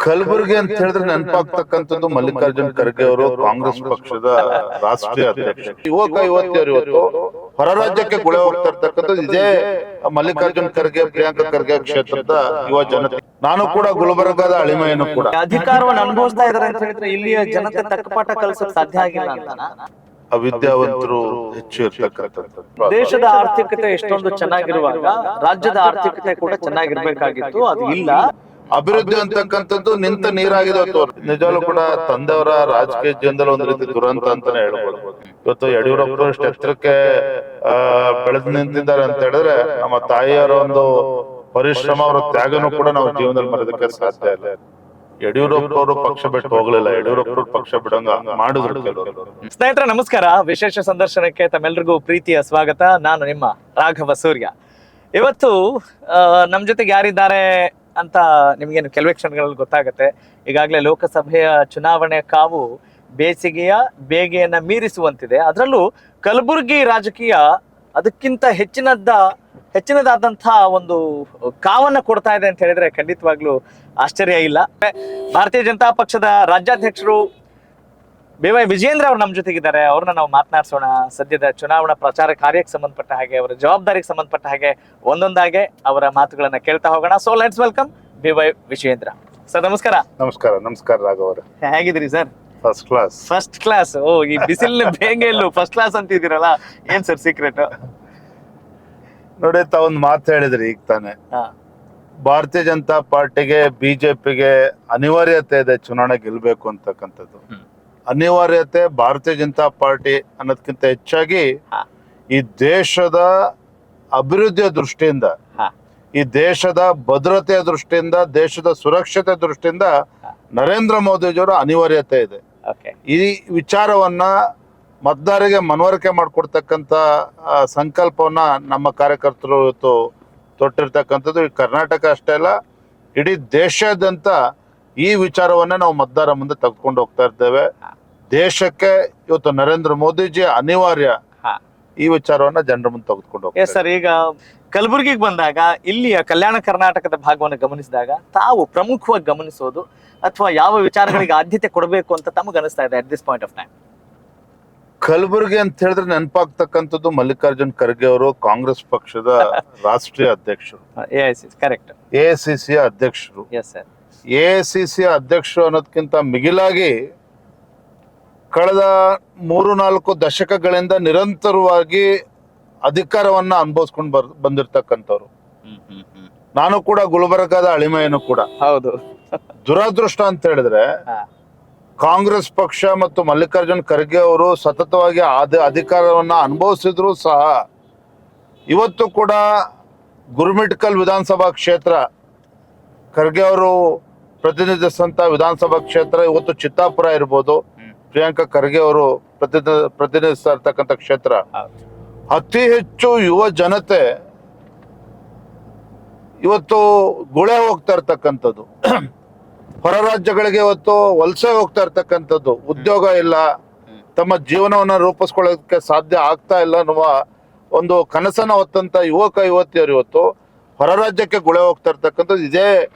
ಕಲಬುರಗಿ ಅಂತ ಹೇಳಿದ್ರೆ ನೆನಪಾಗ್ತಕ್ಕಂಥದ್ದು ಮಲ್ಲಿಕಾರ್ಜುನ್ ಖರ್ಗೆ ಅವರು ಕಾಂಗ್ರೆಸ್ ಪಕ್ಷದ ರಾಷ್ಟ್ರೀಯ ಅಧ್ಯಕ್ಷ. ಯುವತಿಯರು ಇವತ್ತು ಹೊರ ರಾಜ್ಯಕ್ಕೆ ಗುಳೆ ಹೋಗ್ತಾ ಇರ್ತಕ್ಕಂಥದ್ದು ಇದೇ ಮಲ್ಲಿಕಾರ್ಜುನ್ ಖರ್ಗೆ, ಪ್ರಿಯಾಂಕಾ ಖರ್ಗೆ ಕ್ಷೇತ್ರದ ಯುವ ಜನತೆ. ನಾನು ಕೂಡ ಗುಲ್ಬರ್ಗಾದ ಅಳಿಮಯ್ಯನು ಕೂಡ. ಅಧಿಕಾರವನ್ನು ಅನುಭವಿಸ್ತಾ ಇದಾರೆ ಅಂತ ಹೇಳಿದ್ರೆ ಇಲ್ಲಿಯ ಜನತೆ ತಕ್ಕಪಾಠ ಕಲಿಸಕ್ ಸಾಧ್ಯ ಆಗಿಲ್ಲ ಅಂತ. ಅವಿದ್ಯಾವಂತರು ಹೆಚ್ಚು ಇರ್ತಕ್ಕಂಥದ್ದು. ದೇಶದ ಆರ್ಥಿಕತೆ ಎಷ್ಟೊಂದು ಚೆನ್ನಾಗಿರುವಾಗ ರಾಜ್ಯದ ಆರ್ಥಿಕತೆ ಕೂಡ ಚೆನ್ನಾಗಿರ್ಬೇಕಾಗಿತ್ತು, ಅದು ಇಲ್ಲ. ಅಭಿವೃದ್ಧಿ ಅಂತಕ್ಕಂಥದ್ದು ನಿಂತ ನೀರಾಗಿದೆ. ನಿಜವಾಗ್ಲೂ ಕೂಡ ತಂದೆಯವರ ರಾಜಕೀಯ ಜೀವನದಲ್ಲಿ ಒಂದು ರೀತಿ ದುರಂತ ಅಂತಾನೆ ಹೇಳ್ಬೋದು. ಇವತ್ತು ಯಡಿಯೂರಪ್ಪ ಎಷ್ಟು ಎತ್ತರಕ್ಕೆ ಬೆಳೆದು ನಿಂತಿದ್ದಾರೆ ಅಂತ ಹೇಳಿದ್ರೆ ನಮ್ಮ ತಾಯಿಯವರ ಒಂದು ಪರಿಶ್ರಮ, ಅವರ ತ್ಯಾಗನೂ ಕೂಡ ನಾವು ಜೀವನದಲ್ಲಿ ಮರೆಯೋದಕ್ಕೆ ಸಾಧ್ಯ ಇಲ್ಲ. ಯಡಿಯೂರಪ್ಪ ಅವರು ಪಕ್ಷ ಬಿಟ್ಟು ಹೋಗ್ಲಿಲ್ಲ, ಯಡಿಯೂರಪ್ಪ ಪಕ್ಷ ಬಿಡಂಗ ಮಾಡಿದ್ರು ಕೆಲವರು. ಸ್ನೇಹಿತರೆ ನಮಸ್ಕಾರ, ವಿಶೇಷ ಸಂದರ್ಶನಕ್ಕೆ ತಮ್ಮೆಲ್ಲರಿಗೂ ಪ್ರೀತಿಯ ಸ್ವಾಗತ. ನಾನು ನಿಮ್ಮ ರಾಘವ ಸೂರ್ಯ. ಇವತ್ತು ನಮ್ ಜೊತೆಗೆ ಯಾರಿದ್ದಾರೆ ಅಂತ ನಿಮ್ಗೇನು ಕೆಲವೇ ಕ್ಷಣಗಳಲ್ಲಿ ಗೊತ್ತಾಗತ್ತೆ. ಈಗಾಗಲೇ ಲೋಕಸಭೆಯ ಚುನಾವಣೆ ಕಾವು ಬೇಸಿಗೆಯ ಬೇಗೆಯನ್ನ ಮೀರಿಸುವಂತಿದೆ. ಅದರಲ್ಲೂ ಕಲಬುರಗಿ ರಾಜಕೀಯ ಅದಕ್ಕಿಂತ ಹೆಚ್ಚಿನದಾದಂತಹ ಒಂದು ಕಾವನ್ನ ಕೊಡ್ತಾ ಇದೆ ಅಂತ ಹೇಳಿದ್ರೆ ಖಂಡಿತವಾಗ್ಲೂ ಆಶ್ಚರ್ಯ ಇಲ್ಲ. ಭಾರತೀಯ ಜನತಾ ಪಕ್ಷದ ರಾಜ್ಯಾಧ್ಯಕ್ಷರು BY ವಿಜೇಂದ್ರ ಅವರು ನಮ್ಮ ಜೊತೆಗಿದ್ದಾರೆ. ಅವ್ರನ್ನ ನಾವು ಮಾತನಾಡಿಸೋಣ. ಸದ್ಯದ ಚುನಾವಣಾ ಪ್ರಚಾರ ಕಾರ್ಯಕ್ಕೆ ಸಂಬಂಧಪಟ್ಟ ಹಾಗೆ, ಅವರ ಜವಾಬ್ದಾರಿಗೆ ಸಂಬಂಧಪಟ್ಟ ಹಾಗೆ ಒಂದೊಂದಾಗೆ ಅವರ ಮಾತುಗಳನ್ನ ಕೇಳ್ತಾ ಹೋಗೋಣ. So let's welcome BY Vijendra sir. ನಮಸ್ಕಾರ. ನಮಸ್ಕಾರ. ನಮಸ್ಕಾರ ರಾಘವ್ ಅವರೇ, ಹೇಗಿದ್ದೀರಿ sir? First class. First class. ಓ, ಈ ಬಿಸಿಲಿನ ಬೇಗೆಯಲ್ಲೂ ಫಸ್ಟ್ ಕ್ಲಾಸ್ ಅಂತಿದ್ದೀರಲ್ಲ, ಏನ್ ಸರ್ ಸೀಕ್ರೆಟ್? ನೋಡಿ, ತಾವೊಂದು ಮಾತು ಹೇಳಿದ್ರಿ ಈಗ ತಾನೆ. ಭಾರತೀಯ ಜನತಾ ಪಾರ್ಟಿಗೆ, ಬಿಜೆಪಿಗೆ ಅನಿವಾರ್ಯತೆ ಇದೆ ಚುನಾವಣೆ ಗೆಲ್ಬೇಕು ಅಂತಕ್ಕಂಥದ್ದು. ಅನಿವಾರ್ಯತೆ ಭಾರತೀಯ ಜನತಾ ಪಾರ್ಟಿ ಅನ್ನೋದಕ್ಕಿಂತ ಹೆಚ್ಚಾಗಿ ಈ ದೇಶದ ಅಭಿವೃದ್ಧಿಯ ದೃಷ್ಟಿಯಿಂದ, ಈ ದೇಶದ ಭದ್ರತೆಯ ದೃಷ್ಟಿಯಿಂದ, ದೇಶದ ಸುರಕ್ಷತೆ ದೃಷ್ಟಿಯಿಂದ ನರೇಂದ್ರ ಮೋದಿಜಿಯವರ ಅನಿವಾರ್ಯತೆ ಇದೆ. ಈ ವಿಚಾರವನ್ನ ಮತದಾರರಿಗೆ ಮನವರಿಕೆ ಮಾಡಿಕೊಡ್ತಕ್ಕಂಥ ಸಂಕಲ್ಪವನ್ನ ನಮ್ಮ ಕಾರ್ಯಕರ್ತರು ಇವತ್ತು ತೊಟ್ಟಿರ್ತಕ್ಕಂಥದ್ದು. ಈ ಕರ್ನಾಟಕ ಅಷ್ಟೇ ಅಲ್ಲ, ಇಡೀ ದೇಶಾದ್ಯಂತ ಈ ವಿಚಾರವನ್ನ ನಾವು ಮತದಾರ ಮುಂದೆ ತೆಗೆದುಕೊಂಡು ಹೋಗ್ತಾ ಇದ್ದೇವೆ. ದೇಶಕ್ಕೆ ಇವತ್ತು ನರೇಂದ್ರ ಮೋದಿಜಿ ಅನಿವಾರ್ಯ. ಈ ವಿಚಾರವನ್ನ ಜನರ ಮುಂದೆ ತೆಗೆದುಕೊಂಡು ಹೋಗ್ತಾರೆ. ಸರ್, ಈಗ ಕಲಬುರಗಿಗೆ ಬಂದಾಗ ಇಲ್ಲಿಯ ಕಲ್ಯಾಣ ಕರ್ನಾಟಕದ ಭಾಗವನ್ನು ಗಮನಿಸಿದಾಗ ತಾವು ಪ್ರಮುಖವಾಗಿ ಗಮನಿಸೋದು ಅಥವಾ ಯಾವ ವಿಚಾರಗಳಿಗೆ ಆದ್ಯತೆ ಕೊಡಬೇಕು ಅಂತ ತಮಗೆ ಅನಿಸ್ತಾ ಇದೆ at this point of time? Kalaburagi ಅಂತ ಹೇಳಿದ್ರೆ ನೆನಪಾಗ್ತಕ್ಕಂಥದ್ದು ಮಲ್ಲಿಕಾರ್ಜುನ್ ಖರ್ಗೆ ಅವರು ಕಾಂಗ್ರೆಸ್ ಪಕ್ಷದ ರಾಷ್ಟ್ರೀಯ ಅಧ್ಯಕ್ಷರು, ಕರೆಕ್ಟ್, AICC ಅಧ್ಯಕ್ಷರು. AICC ಅಧ್ಯಕ್ಷರು ಅನ್ನೋದಕ್ಕಿಂತ ಮಿಗಿಲಾಗಿ ಕಳೆದ 3-4 ದಶಕಗಳಿಂದ ನಿರಂತರವಾಗಿ ಅಧಿಕಾರವನ್ನ ಅನುಭವಿಸ್ಕೊಂಡು ಬಂದಿರ್ತಕ್ಕಂಥವ್ರು. ನಾನು ಕೂಡ ಗುಲ್ಬರ್ಗಾದ ಅಳಿಮಯ್ಯನು ಕೂಡ. ಹೌದು. ದುರದೃಷ್ಟ ಅಂತ ಹೇಳಿದ್ರೆ ಕಾಂಗ್ರೆಸ್ ಪಕ್ಷ ಮತ್ತು ಮಲ್ಲಿಕಾರ್ಜುನ್ ಖರ್ಗೆ ಅವರು ಸತತವಾಗಿ ಅಧಿಕಾರವನ್ನ ಅನುಭವಿಸಿದ್ರು ಸಹ ಇವತ್ತು ಕೂಡ ಗುರುಮಿಟ್ಕಲ್ ವಿಧಾನಸಭಾ ಕ್ಷೇತ್ರ, ಖರ್ಗೆ ಅವರು ಪ್ರತಿನಿಧಿಸಿದಂತ ವಿಧಾನಸಭಾ ಕ್ಷೇತ್ರ, ಇವತ್ತು ಚಿತ್ತಾಪುರ ಇರ್ಬೋದು, ಪ್ರಿಯಾಂಕಾ ಖರ್ಗೆ ಅವರು ಪ್ರತಿನಿಧಿಸ್ತಾ ಇರ್ತಕ್ಕಂಥ ಕ್ಷೇತ್ರ, ಅತಿ ಹೆಚ್ಚು ಯುವ ಜನತೆ ಇವತ್ತು ಗುಳೆ ಹೋಗ್ತಾ ಇರ್ತಕ್ಕಂಥದ್ದು. ಹೊರ ರಾಜ್ಯಗಳಿಗೆ ಇವತ್ತು ವಲಸೆ ಹೋಗ್ತಾ ಇರ್ತಕ್ಕಂಥದ್ದು. ಉದ್ಯೋಗ ಇಲ್ಲ, ತಮ್ಮ ಜೀವನವನ್ನ ರೂಪಿಸ್ಕೊಳ್ಳೋದಕ್ಕೆ ಸಾಧ್ಯ ಆಗ್ತಾ ಇಲ್ಲ ಅನ್ನುವ ಒಂದು ಕನಸನ್ನ ಹೊತ್ತಂತ ಯುವತಿಯರು ಇವತ್ತು ಹೊರ ರಾಜ್ಯಕ್ಕೆ ಗುಳೆ ಹೋಗ್ತಾ ಇರ್ತಕ್ಕಂಥದ್ದು ಇದೇ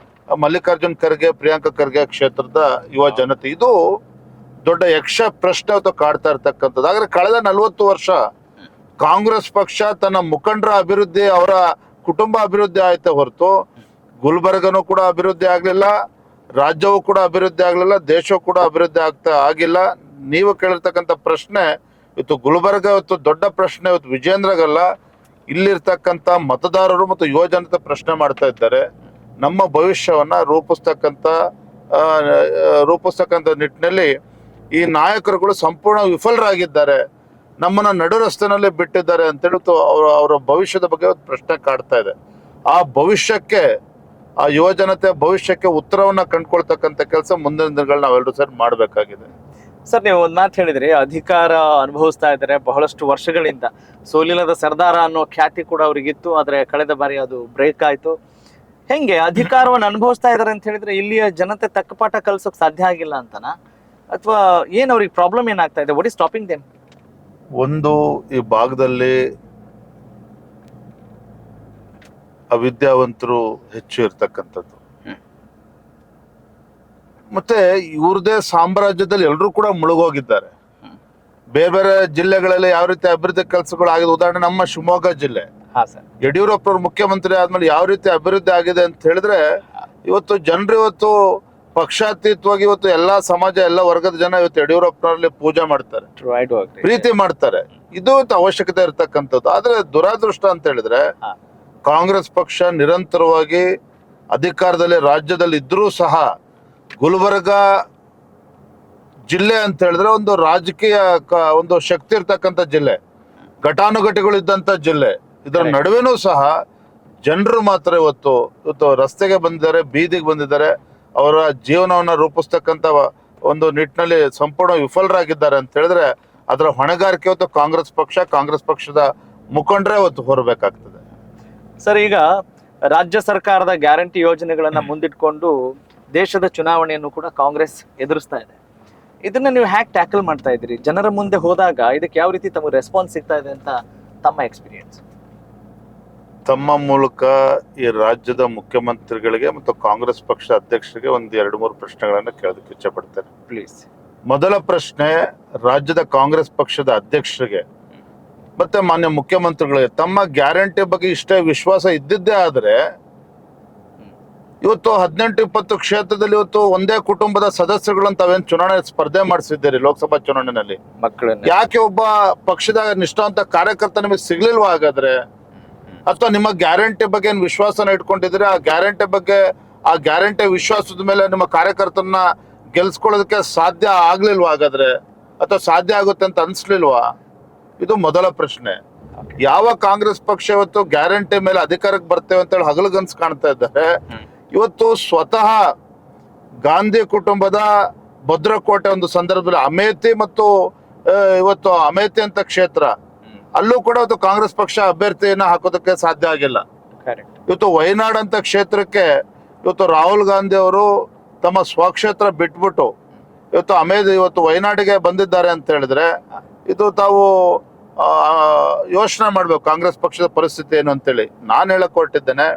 ಮಲ್ಲಿಕಾರ್ಜುನ್ ಖರ್ಗೆ, ಪ್ರಿಯಾಂಕಾ ಖರ್ಗೆ ಕ್ಷೇತ್ರದ ಯುವ ಜನತೆ. ಇದು ದೊಡ್ಡ ಯಕ್ಷ ಪ್ರಶ್ನೆ ಇವತ್ತು ಕಾಡ್ತಾ ಇರ್ತಕ್ಕಂಥದ್ದು. ಆದ್ರೆ ಕಳೆದ 40 ವರ್ಷ ಕಾಂಗ್ರೆಸ್ ಪಕ್ಷ ತನ್ನ ಮುಖಂಡರ ಅಭಿವೃದ್ಧಿ, ಅವರ ಕುಟುಂಬ ಅಭಿವೃದ್ಧಿ ಆಯ್ತಾ ಹೊರತು ಗುಲ್ಬರ್ಗನೂ ಕೂಡ ಅಭಿವೃದ್ಧಿ ಆಗ್ಲಿಲ್ಲ, ರಾಜ್ಯವೂ ಕೂಡ ಅಭಿವೃದ್ಧಿ ಆಗ್ಲಿಲ್ಲ, ದೇಶವೂ ಕೂಡ ಅಭಿವೃದ್ಧಿ ಆಗಿಲ್ಲ. ನೀವು ಕೇಳಿರ್ತಕ್ಕಂಥ ಪ್ರಶ್ನೆ ಇವತ್ತು ಗುಲ್ಬರ್ಗ ಇವತ್ತು ದೊಡ್ಡ ಪ್ರಶ್ನೆ ಇವತ್ತು ವಿಜೇಂದ್ರಗಲ್ಲ, ಇಲ್ಲಿರ್ತಕ್ಕಂಥ ಮತದಾರರು ಮತ್ತು ಯುವ ಜನತೆ ಪ್ರಶ್ನೆ ಮಾಡ್ತಾ ಇದ್ದಾರೆ. ನಮ್ಮ ಭವಿಷ್ಯವನ್ನ ರೂಪಿಸ್ತಕ್ಕಂಥ ನಿಟ್ಟಿನಲ್ಲಿ ಈ ನಾಯಕರುಗಳು ಸಂಪೂರ್ಣ ವಿಫಲರಾಗಿದ್ದಾರೆ, ನಮ್ಮನ್ನ ನಡು ರಸ್ತೆನಲ್ಲಿ ಬಿಟ್ಟಿದ್ದಾರೆ ಅಂತೇಳಿ ಅವರ ಭವಿಷ್ಯದ ಬಗ್ಗೆ ಪ್ರಶ್ನೆ ಕಾಡ್ತಾ ಇದೆ. ಆ ಭವಿಷ್ಯಕ್ಕೆ, ಆ ಯುವ ಜನತೆ ಭವಿಷ್ಯಕ್ಕೆ ಉತ್ತರವನ್ನ ಕಂಡುಕೊಳ್ತಕ್ಕಂಥ ಕೆಲಸ ಮುಂದಿನ ದಿನಗಳು ನಾವೆಲ್ಲರೂ ಸೇರಿ ಮಾಡಬೇಕಾಗಿದೆ. ಸರ್, ನೀವು ಒಂದ್ ಮಾತು ಹೇಳಿದ್ರಿ, ಅಧಿಕಾರ ಅನುಭವಿಸ್ತಾ ಇದ್ದಾರೆ ಬಹಳಷ್ಟು ವರ್ಷಗಳಿಂದ. ಸೋಲಿಲ್ಲದ ಸರ್ದಾರ ಅನ್ನೋ ಖ್ಯಾತಿ ಕೂಡ ಅವ್ರಿಗಿತ್ತು, ಆದ್ರೆ ಕಳೆದ ಬಾರಿ ಅದು ಬ್ರೇಕ್ ಆಯ್ತು. ಹೆಂಗೆ ಅಧಿಕಾರವನ್ನು ಅನುಭವಿಸ್ತಾ ಇದಾರೆ ಅಂತ ಹೇಳಿದ್ರೆ ಇಲ್ಲಿಯ ಜನತೆ ತಕ್ಕಪಾಠ ಕಲ್ಸೋಕ್ ಸಾಧ್ಯ ಆಗಿಲ್ಲ ಅಂತನಾ, ಅಥವಾ ಏನ್ ಅವ್ರಿಗೆ ಪ್ರಾಬ್ಲಮ್ ಏನಾಗ್ತಾ ಇದೆ? What is stopping them? ಒಂದು, ಈ ಭಾಗದಲ್ಲಿ ಅವಿದ್ಯಾವಂತರು ಹೆಚ್ಚು ಇರ್ತಕ್ಕಂಥದ್ದು. ಮತ್ತೆ ಇವ್ರದೇ ಸಾಮ್ರಾಜ್ಯದಲ್ಲಿ ಎಲ್ಲರೂ ಕೂಡ ಮುಳುಗೋಗಿದ್ದಾರೆ. ಬೇರೆ ಬೇರೆ ಜಿಲ್ಲೆಗಳಲ್ಲಿ ಯಾವ ರೀತಿ ಅಭಿವೃದ್ಧಿ ಕೆಲಸಗಳು ಆಗಿದೆ, ಉದಾಹರಣೆ ನಮ್ಮ ಶಿವಮೊಗ್ಗ ಜಿಲ್ಲೆ, ಹಾ ಸರ್. ಯಡಿಯೂರಪ್ಪರು ಮುಖ್ಯಮಂತ್ರಿ ಆದ್ಮೇಲೆ ಯಾವ ರೀತಿ ಅಭಿವೃದ್ಧಿ ಆಗಿದೆ ಅಂತ ಹೇಳಿದ್ರೆ, ಇವತ್ತು ಜನರು ಇವತ್ತು ಪಕ್ಷಾತೀತವಾಗಿ ಇವತ್ತು ಎಲ್ಲಾ ಸಮಾಜ ಎಲ್ಲ ವರ್ಗದ ಜನ ಇವತ್ತು ಯಡಿಯೂರಪ್ಪನಲ್ಲಿ ಪೂಜೆ ಮಾಡ್ತಾರೆ, ಪ್ರೀತಿ ಮಾಡ್ತಾರೆ. ಇದು ಇವತ್ತು ಅವಶ್ಯಕತೆ ಇರತಕ್ಕಂಥದ್ದು. ಆದ್ರೆ ದುರಾದೃಷ್ಟ ಅಂತ ಹೇಳಿದ್ರೆ ಕಾಂಗ್ರೆಸ್ ಪಕ್ಷ ನಿರಂತರವಾಗಿ ಅಧಿಕಾರದಲ್ಲಿ ರಾಜ್ಯದಲ್ಲಿ ಇದ್ರೂ ಸಹ ಗುಲ್ಬರ್ಗ ಜಿಲ್ಲೆ ಅಂತ ಹೇಳಿದ್ರೆ ಒಂದು ರಾಜಕೀಯ ಒಂದು ಶಕ್ತಿ ಇರ್ತಕ್ಕಂಥ ಜಿಲ್ಲೆ, ಘಟಾನುಘಟಿಗಳು ಇದ್ದಂತ ಜಿಲ್ಲೆ. ಇದರ ನಡುವೆನೂ ಸಹ ಜನರು ಮಾತ್ರ ಇವತ್ತು ರಸ್ತೆಗೆ ಬಂದಿದ್ದಾರೆ, ಬೀದಿಗೆ ಬಂದಿದ್ದಾರೆ. ಅವರ ಜೀವನವನ್ನ ರೂಪಿಸ್ತಕ್ಕಂಥ ಒಂದು ನಿಟ್ಟಿನಲ್ಲಿ ಸಂಪೂರ್ಣ ವಿಫಲರಾಗಿದ್ದಾರೆ ಅಂತ ಹೇಳಿದ್ರೆ ಅದರ ಹೊಣೆಗಾರಿಕೆ ಇವತ್ತು ಕಾಂಗ್ರೆಸ್ ಪಕ್ಷದ ಮುಖಂಡರೇ ಇವತ್ತು ಹೊರಬೇಕಾಗ್ತದೆ. ಸರ್, ಈಗ ರಾಜ್ಯ ಸರ್ಕಾರದ ಗ್ಯಾರಂಟಿ ಯೋಜನೆಗಳನ್ನ ಮುಂದಿಟ್ಕೊಂಡು ದೇಶದ ಚುನಾವಣೆಯನ್ನು ಕೂಡ ಕಾಂಗ್ರೆಸ್ ಎದುರಿಸ್ತಾ ಇದೆ. ಇದನ್ನ ನೀವು ಹ್ಯಾಕ್ ಟ್ಯಾಕಲ್ ಮಾಡ್ತಾ ಇದ್ದೀರಿ? ಜನರ ಮುಂದೆ ಹೋದಾಗ ಇದಕ್ಕೆ ಯಾವ ರೀತಿ ತಮಗೆ ರೆಸ್ಪಾನ್ಸ್ ಸಿಗ್ತಾ ಇದೆ ಅಂತ ತಮ್ಮ ಎಕ್ಸ್ಪೀರಿಯನ್ಸ್? ತಮ್ಮ ಮೂಲಕ ಈ ರಾಜ್ಯದ ಮುಖ್ಯಮಂತ್ರಿಗಳಿಗೆ ಮತ್ತು ಕಾಂಗ್ರೆಸ್ ಪಕ್ಷ ಅಧ್ಯಕ್ಷರಿಗೆ ಒಂದು 2-3 ಪ್ರಶ್ನೆಗಳನ್ನ ಕೇಳೋದಕ್ಕೆ ಇಚ್ಛೆ ಪಡ್ತೇನೆ, ಪ್ಲೀಸ್. ಮೊದಲ ಪ್ರಶ್ನೆ, ರಾಜ್ಯದ ಕಾಂಗ್ರೆಸ್ ಪಕ್ಷದ ಅಧ್ಯಕ್ಷರಿಗೆ ಮತ್ತೆ ಮಾನ್ಯ ಮುಖ್ಯಮಂತ್ರಿಗಳಿಗೆ ತಮ್ಮ ಗ್ಯಾರಂಟಿ ಬಗ್ಗೆ ಇಷ್ಟೇ ವಿಶ್ವಾಸ ಇದ್ದಿದ್ದೇ ಆದ್ರೆ ಇವತ್ತು 18-20 ಕ್ಷೇತ್ರದಲ್ಲಿ ಇವತ್ತು ಒಂದೇ ಕುಟುಂಬದ ಸದಸ್ಯರುಗಳನ್ನ ತಾವೇನು ಚುನಾವಣೆ ಸ್ಪರ್ಧೆ ಮಾಡಿಸಿದ್ದೀರಿ ಲೋಕಸಭಾ ಚುನಾವಣೆಯಲ್ಲಿ, ಮಕ್ಕಳನ್ನ ಯಾಕೆ ಒಬ್ಬ ಪಕ್ಷದ ನಿಷ್ಠಾವಂತ ಕಾರ್ಯಕರ್ತ ನಿಮಗೆ ಸಿಗ್ಲಿಲ್ವಾ? ಹಾಗಾದ್ರೆ ಅಥವಾ ನಿಮ್ಮ ಗ್ಯಾರಂಟಿ ಬಗ್ಗೆ ಏನು ವಿಶ್ವಾಸನ ಇಟ್ಕೊಂಡಿದ್ರೆ ಆ ಗ್ಯಾರಂಟಿ ವಿಶ್ವಾಸದ ಮೇಲೆ ನಿಮ್ಮ ಕಾರ್ಯಕರ್ತರನ್ನ ಗೆಲ್ಸ್ಕೊಳ್ಳೋದಕ್ಕೆ ಸಾಧ್ಯ ಆಗ್ಲಿಲ್ವಾ? ಹಾಗಾದ್ರೆ ಅಥವಾ ಸಾಧ್ಯ ಆಗುತ್ತೆ ಅಂತ ಅನ್ಸ್ಲಿಲ್ವಾ? ಇದು ಮೊದಲ ಪ್ರಶ್ನೆ. ಯಾವ ಕಾಂಗ್ರೆಸ್ ಪಕ್ಷ ಇವತ್ತು ಗ್ಯಾರಂಟಿ ಮೇಲೆ ಅಧಿಕಾರಕ್ಕೆ ಬರ್ತೇವೆ ಅಂತ ಹೇಳಿ ಹಗಲುಗನ್ಸು ಕಾಣ್ತಾ ಇದ್ದಾರೆ. ಇವತ್ತು ಸ್ವತಃ ಗಾಂಧಿ ಕುಟುಂಬದ ಭದ್ರಕೋಟೆ ಒಂದು ಸಂದರ್ಭದಲ್ಲಿ ಅಮೇಥಿ ಮತ್ತು ಇವತ್ತು ಅಮೇಥಿ ಅಂತ ಕ್ಷೇತ್ರ, ಅಲ್ಲೂ ಕೂಡ ಇವತ್ತು ಕಾಂಗ್ರೆಸ್ ಪಕ್ಷ ಅಭ್ಯರ್ಥಿಯನ್ನ ಹಾಕೋದಕ್ಕೆ ಸಾಧ್ಯ ಆಗಿಲ್ಲ. ಇವತ್ತು ವಯನಾಡ್ ಅಂತ ಕ್ಷೇತ್ರಕ್ಕೆ ಇವತ್ತು ರಾಹುಲ್ ಗಾಂಧಿ ಅವರು ತಮ್ಮ ಸ್ವಕ್ಷೇತ್ರ ಬಿಟ್ಬಿಟ್ಟು ಇವತ್ತು ವಯನಾಡಿಗೆ ಬಂದಿದ್ದಾರೆ ಅಂತ ಹೇಳಿದ್ರೆ ಇದು ತಾವು ಯೋಚನೆ ಮಾಡ್ಬೇಕು ಕಾಂಗ್ರೆಸ್ ಪಕ್ಷದ ಪರಿಸ್ಥಿತಿ ಏನು ಅಂತೇಳಿ. ನಾನು ಹೇಳಕ್ ಹೊರಟಿದ್ದೇನೆ,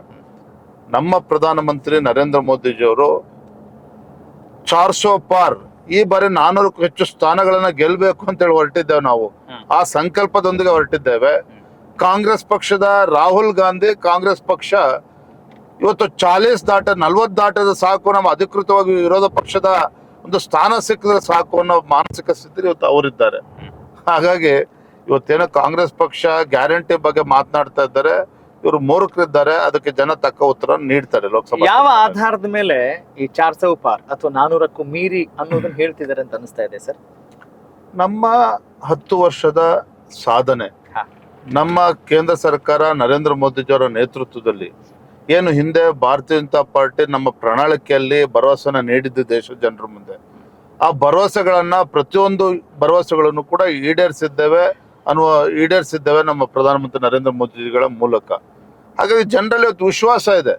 ನಮ್ಮ ಪ್ರಧಾನಮಂತ್ರಿ ನರೇಂದ್ರ ಮೋದಿಜಿಯವರು 400 ಪಾರ್ ಈ ಬಾರಿ 400ಕ್ಕೂ ಹೆಚ್ಚು ಸ್ಥಾನಗಳನ್ನ ಗೆಲ್ಬೇಕು ಅಂತೇಳಿ ಹೊರಟಿದ್ದೇವೆ. ನಾವು ಆ ಸಂಕಲ್ಪದೊಂದಿಗೆ ಹೊರಟಿದ್ದೇವೆ. ಕಾಂಗ್ರೆಸ್ ಪಕ್ಷದ ರಾಹುಲ್ ಗಾಂಧಿ ಕಾಂಗ್ರೆಸ್ ಪಕ್ಷ ಇವತ್ತು 40 ದಾಟದ ಸಾಕು, ನಮ್ಮ ಅಧಿಕೃತವಾಗಿ ವಿರೋಧ ಪಕ್ಷದ ಒಂದು ಸ್ಥಾನ ಸಿಕ್ಕಿದ್ರೆ ಸಾಕು ಅನ್ನೋ ಮಾನಸಿಕ ಸ್ಥಿತಿ ಇವತ್ತು ಅವರಿದ್ದಾರೆ. ಹಾಗಾಗಿ ಇವತ್ತೇನೋ ಕಾಂಗ್ರೆಸ್ ಪಕ್ಷ ಗ್ಯಾರಂಟಿ ಬಗ್ಗೆ ಮಾತನಾಡ್ತಾ ಇದ್ದಾರೆ, ಇವರು ಮೂರ್ಖರಿದ್ದಾರೆ, ಅದಕ್ಕೆ ಜನ ತಕ್ಕ ಉತ್ತರ ನೀಡ್ತಾರೆ. ಲೋಕಸಭಾ ಯಾವ ಆಧಾರದ ಮೇಲೆ ಈ 400 ಪಾರ್ ಅಥವಾ 400ಕ್ಕೂ ಮೀರಿ ಅನ್ನೋದನ್ನ ಹೇಳ್ತಿದ್ದಾರೆ ಅಂತ ಅನಿಸ್ತಾ ಇದೆ ಸರ್? ನಮ್ಮ 10 ವರ್ಷದ ಸಾಧನೆ, ನಮ್ಮ ಕೇಂದ್ರ ಸರ್ಕಾರ ನರೇಂದ್ರ ಮೋದಿಜಿಯವರ ನೇತೃತ್ವದಲ್ಲಿ ಏನು ಹಿಂದೆ ಭಾರತೀಯ ಜನತಾ ಪಾರ್ಟಿ ನಮ್ಮ ಪ್ರಣಾಳಿಕೆಯಲ್ಲಿ ಭರವಸೆನ ನೀಡಿದ್ದು ದೇಶದ ಜನರ ಮುಂದೆ, ಆ ಭರವಸೆಗಳನ್ನ ಪ್ರತಿಯೊಂದು ಭರವಸೆಗಳನ್ನು ಕೂಡ ಈಡೇರಿಸಿದ್ದೇವೆ ನಮ್ಮ ಪ್ರಧಾನಮಂತ್ರಿ ನರೇಂದ್ರ ಮೋದಿಜಿಗಳ ಮೂಲಕ. ಹಾಗಾಗಿ ಜನರಲ್ಲಿ ಇವತ್ತು ವಿಶ್ವಾಸ ಇದೆ.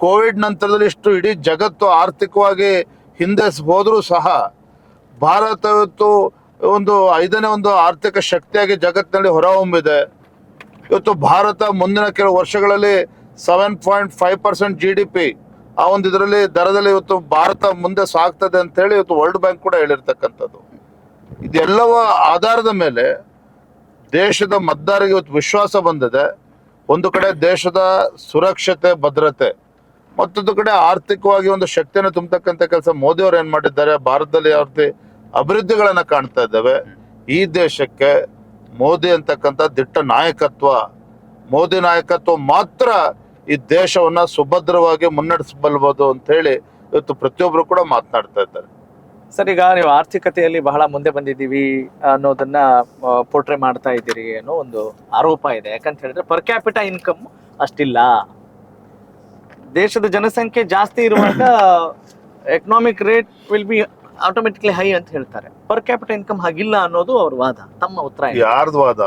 ಕೋವಿಡ್ ನಂತರದಲ್ಲಿ ಇಷ್ಟು ಇಡೀ ಜಗತ್ತು ಆರ್ಥಿಕವಾಗಿ ಹಿಂದೆ ಹೋದ್ರೂ ಸಹ ಭಾರತ ಇವತ್ತು ಒಂದು 5ನೇ ಒಂದು ಆರ್ಥಿಕ ಶಕ್ತಿಯಾಗಿ ಜಗತ್ತಿನಲ್ಲಿ ಹೊರಹೊಮ್ಮಿದೆ. ಇವತ್ತು ಭಾರತ ಮುಂದಿನ ಕೆಲವು ವರ್ಷಗಳಲ್ಲಿ 7.5% GDP ಆ ಒಂದು ಇದರಲ್ಲಿ ದರದಲ್ಲಿ ಇವತ್ತು ಭಾರತ ಮುಂದೆ ಸಾಗ್ತದೆ ಅಂತ ಹೇಳಿ ಇವತ್ತು ವರ್ಲ್ಡ್ ಬ್ಯಾಂಕ್ ಕೂಡ ಹೇಳಿರ್ತಕ್ಕಂಥದ್ದು. ಇದೆಲ್ಲವ ಆಧಾರದ ಮೇಲೆ ದೇಶದ ಮತದಾರರಿಗೆ ಇವತ್ತು ವಿಶ್ವಾಸ ಬಂದಿದೆ. ಒಂದು ಕಡೆ ದೇಶದ ಸುರಕ್ಷತೆ ಭದ್ರತೆ, ಮತ್ತೊಂದು ಕಡೆ ಆರ್ಥಿಕವಾಗಿ ಒಂದು ಶಕ್ತಿಯನ್ನು ತುಂಬತಕ್ಕಂಥ ಕೆಲಸ ಮೋದಿ ಅವರು ಏನ್ ಮಾಡಿದ್ದಾರೆ, ಭಾರತದಲ್ಲಿ ಯಾವ ರೀತಿ ಅಭಿವೃದ್ಧಿಗಳನ್ನ ಕಾಣ್ತಾ ಇದ್ದೇವೆ. ಈ ದೇಶಕ್ಕೆ ಮೋದಿ ಅಂತಕ್ಕಂಥ ದಿಟ್ಟ ಮೋದಿ ನಾಯಕತ್ವ ಮಾತ್ರ ಈ ದೇಶವನ್ನ ಸುಭದ್ರವಾಗಿ ಮುನ್ನಡೆಸಬಲ್ಬಹುದು ಅಂತ ಹೇಳಿ ಇವತ್ತು ಪ್ರತಿಯೊಬ್ರು ಕೂಡ ಮಾತನಾಡ್ತಾ ಇದ್ದಾರೆ. ಸರ್, ಈಗ ನೀವು ಆರ್ಥಿಕತೆಯಲ್ಲಿ ಬಹಳ ಮುಂದೆ ಬಂದಿದ್ದೀವಿ ಅನ್ನೋದನ್ನ ಪೋರ್ಟ್ರೆ ಮಾಡ್ತಾ ಇದ್ದೀರಿ ಅನ್ನೋ ಒಂದು ಆರೋಪ ಇದೆ. ಯಾಕಂತ ಹೇಳಿದ್ರೆ ಪರ್ ಕ್ಯಾಪಿಟಾ ಇನ್ಕಮ್ ಅಷ್ಟಿಲ್ಲ. ದೇಶದ ಜನಸಂಖ್ಯೆ ಜಾಸ್ತಿ ಇರುವಾಗ economic rate will be automatically high ಅಂತ ಹೇಳ್ತಾರೆ. ಪರ್ ಕ್ಯಾಪಿಟಾ ಇನ್ಕಮ್ ಹಾಗಿಲ್ಲ ಅನ್ನೋದು ಅವ್ರ ವಾದ. ತಮ್ಮ ಉತ್ತರ? ಯಾರ್ದು ವಾದ?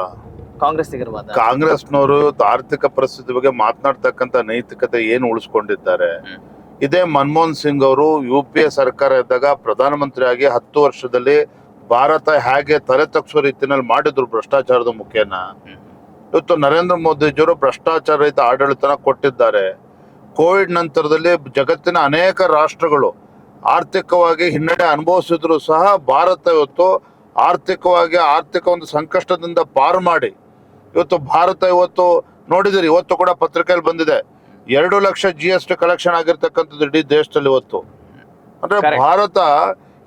ಕಾಂಗ್ರೆಸ್ಸಿಗರ ವಾದ. ಕಾಂಗ್ರೆಸ್ನವರು ಆರ್ಥಿಕ ಪರಿಸ್ಥಿತಿ ಬಗ್ಗೆ ಮಾತನಾಡ್ತಕ್ಕಂಥ ನೈತಿಕತೆ ಏನು ಉಳಿಸ್ಕೊಂಡಿದ್ದಾರೆ? ಇದೇ ಮನಮೋಹನ್ ಸಿಂಗ್ ಅವರು UPA ಸರ್ಕಾರ ಇದ್ದಾಗ ಪ್ರಧಾನಮಂತ್ರಿ ಆಗಿ 10 ವರ್ಷದಲ್ಲಿ ಭಾರತ ಹೇಗೆ ತಲೆ ತಗ್ಗಿಸೋ ರೀತಿಯಲ್ಲಿ ಮಾಡಿದ್ರು ಭ್ರಷ್ಟಾಚಾರದ ಮುಖೇನ. ಇವತ್ತು ನರೇಂದ್ರ ಮೋದಿಜಿಯವರು ಭ್ರಷ್ಟಾಚಾರ ರಹಿತ ಆಡಳಿತನ ಕೊಟ್ಟಿದ್ದಾರೆ. ಕೋವಿಡ್ ನಂತರದಲ್ಲಿ ಜಗತ್ತಿನ ಅನೇಕ ರಾಷ್ಟ್ರಗಳು ಆರ್ಥಿಕವಾಗಿ ಹಿನ್ನಡೆ ಅನುಭವಿಸಿದ್ರು ಸಹ ಭಾರತ ಇವತ್ತು ಆರ್ಥಿಕ ಒಂದು ಸಂಕಷ್ಟದಿಂದ ಪಾರು ಮಾಡಿ ಇವತ್ತು ಭಾರತ ಇವತ್ತು ನೋಡಿದಿರಿ, ಇವತ್ತು ಕೂಡ ಪತ್ರಿಕೆಯಲ್ಲಿ ಬಂದಿದೆ 2 ಲಕ್ಷ GST ಕಲೆಕ್ಷನ್ ಆಗಿರ್ತಕ್ಕಂಥದ್ದು ಇಡೀ ದೇಶದಲ್ಲಿ ಇವತ್ತು. ಅಂದ್ರೆ ಭಾರತ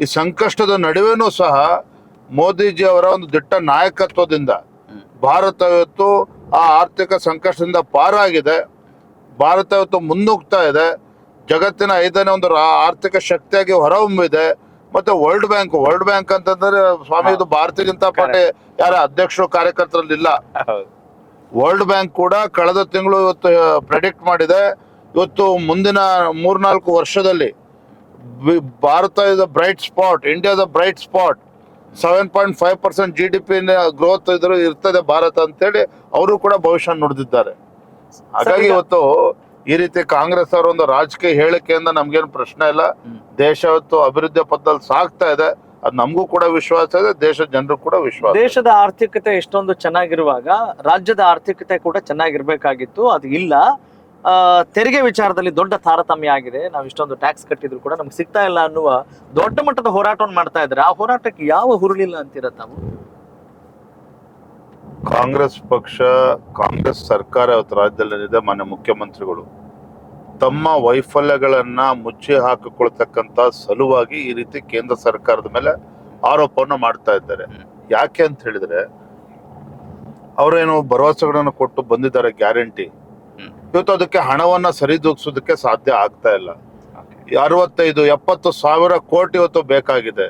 ಈ ಸಂಕಷ್ಟದ ನಡುವೆನೂ ಸಹ ಮೋದಿಜಿ ಅವರ ಒಂದು ದಿಟ್ಟ ನಾಯಕತ್ವದಿಂದ ಭಾರತ ಇವತ್ತು ಆ ಆರ್ಥಿಕ ಸಂಕಷ್ಟದಿಂದ ಪಾರಾಗಿದೆ. ಭಾರತ ಇವತ್ತು ಮುನ್ನುಗ್ತಾ ಇದೆ, ಜಗತ್ತಿನ 5ನೇ ಒಂದು ಆರ್ಥಿಕ ಶಕ್ತಿಯಾಗಿ ಹೊರಹೊಮ್ಮಿದೆ. ಮತ್ತೆ ವರ್ಲ್ಡ್ ಬ್ಯಾಂಕ್ ಅಂತಂದ್ರೆ ಸ್ವಾಮಿ, ಇದು ಭಾರತೀಯ ಜನತಾ ಪಾರ್ಟಿ ಯಾರ ಅಧ್ಯಕ್ಷರು ಕಾರ್ಯಕರ್ತರಲ್ಲಿಲ್ಲ. ವರ್ಲ್ಡ್ ಬ್ಯಾಂಕ್ ಕೂಡ ಕಳೆದ ತಿಂಗಳು ಇವತ್ತು ಪ್ರೆಡಿಕ್ಟ್ ಮಾಡಿದೆ, ಇವತ್ತು ಮುಂದಿನ 3-4 ವರ್ಷದಲ್ಲಿ Bharat is a bright spot, India is a bright spot, 7.5% GDP growth ಇರ್ತದೆ ಭಾರತ ಅಂತೇಳಿ ಅವರು ಕೂಡ ಭವಿಷ್ಯ ನುಡಿದಿದ್ದಾರೆ. ಹಾಗಾಗಿ ಇವತ್ತು ಈ ರೀತಿ ಕಾಂಗ್ರೆಸ್ ಅವರ ಒಂದು ರಾಜಕೀಯ ಹೇಳಿಕೆಯಿಂದ ನಮ್ಗೇನು ಪ್ರಶ್ನೆ ಇಲ್ಲ. ದೇಶ ಇವತ್ತು ಅಭಿವೃದ್ಧಿ ಪಥದಲ್ಲಿ ಸಾಗ್ತಾ ಇದೆ, ಅದು ನಮಗೂ ಕೂಡ ವಿಶ್ವಾಸ ಇದೆ, ದೇಶದ ಜನರು ಕೂಡ ವಿಶ್ವಾಸ. ದೇಶದ ಆರ್ಥಿಕತೆ ಎಷ್ಟೊಂದು ಚೆನ್ನಾಗಿರುವಾಗ ರಾಜ್ಯದ ಆರ್ಥಿಕತೆ ಕೂಡ ಚೆನ್ನಾಗಿರ್ಬೇಕಾಗಿತ್ತು, ಅದು ಇಲ್ಲ. ತೆರಿಗೆ ವಿಚಾರದಲ್ಲಿ ದೊಡ್ಡ ತಾರತಮ್ಯ ಆಗಿದೆ. ನಾವು ಇಷ್ಟೊಂದು ಟ್ಯಾಕ್ಸ್ ಕಟ್ಟಿದ್ರು ಕೂಡ ನಮ್ಗೆ ಸಿಗ್ತಾ ಇಲ್ಲ ಅನ್ನುವ ದೊಡ್ಡ ಮಟ್ಟದ ಹೋರಾಟವನ್ನು ಮಾಡ್ತಾ ಇದ್ದಾರೆ. ಆ ಹೋರಾಟಕ್ಕೆ ಯಾವ ಹುರುಳಿಲ್ಲ ಅಂತೀರ ತಾವು? ಕಾಂಗ್ರೆಸ್ ಸರ್ಕಾರ ಇವತ್ತು ರಾಜ್ಯದಲ್ಲಿದೆ. ಮಾನ್ಯ ಮುಖ್ಯಮಂತ್ರಿಗಳು ತಮ್ಮ ವೈಫಲ್ಯಗಳನ್ನ ಮುಚ್ಚಿ ಹಾಕಿಕೊಳ್ತಕ್ಕಂತ ಸಲುವಾಗಿ ಈ ರೀತಿ ಕೇಂದ್ರ ಸರ್ಕಾರದ ಮೇಲೆ ಆರೋಪವನ್ನು ಮಾಡ್ತಾ ಇದ್ದಾರೆ. ಯಾಕೆ ಅಂತ ಹೇಳಿದ್ರೆ, ಅವರೇನು ಭರವಸೆಗಳನ್ನು ಕೊಟ್ಟು ಬಂದಿದ್ದಾರೆ ಗ್ಯಾರಂಟಿ, ಇವತ್ತು ಅದಕ್ಕೆ ಹಣವನ್ನ ಸರಿದೂಗಿಸೋದಕ್ಕೆ ಸಾಧ್ಯ ಆಗ್ತಾ ಇಲ್ಲ. 65-70 ಸಾವಿರ ಕೋಟಿ ಇವತ್ತು ಬೇಕಾಗಿದೆ.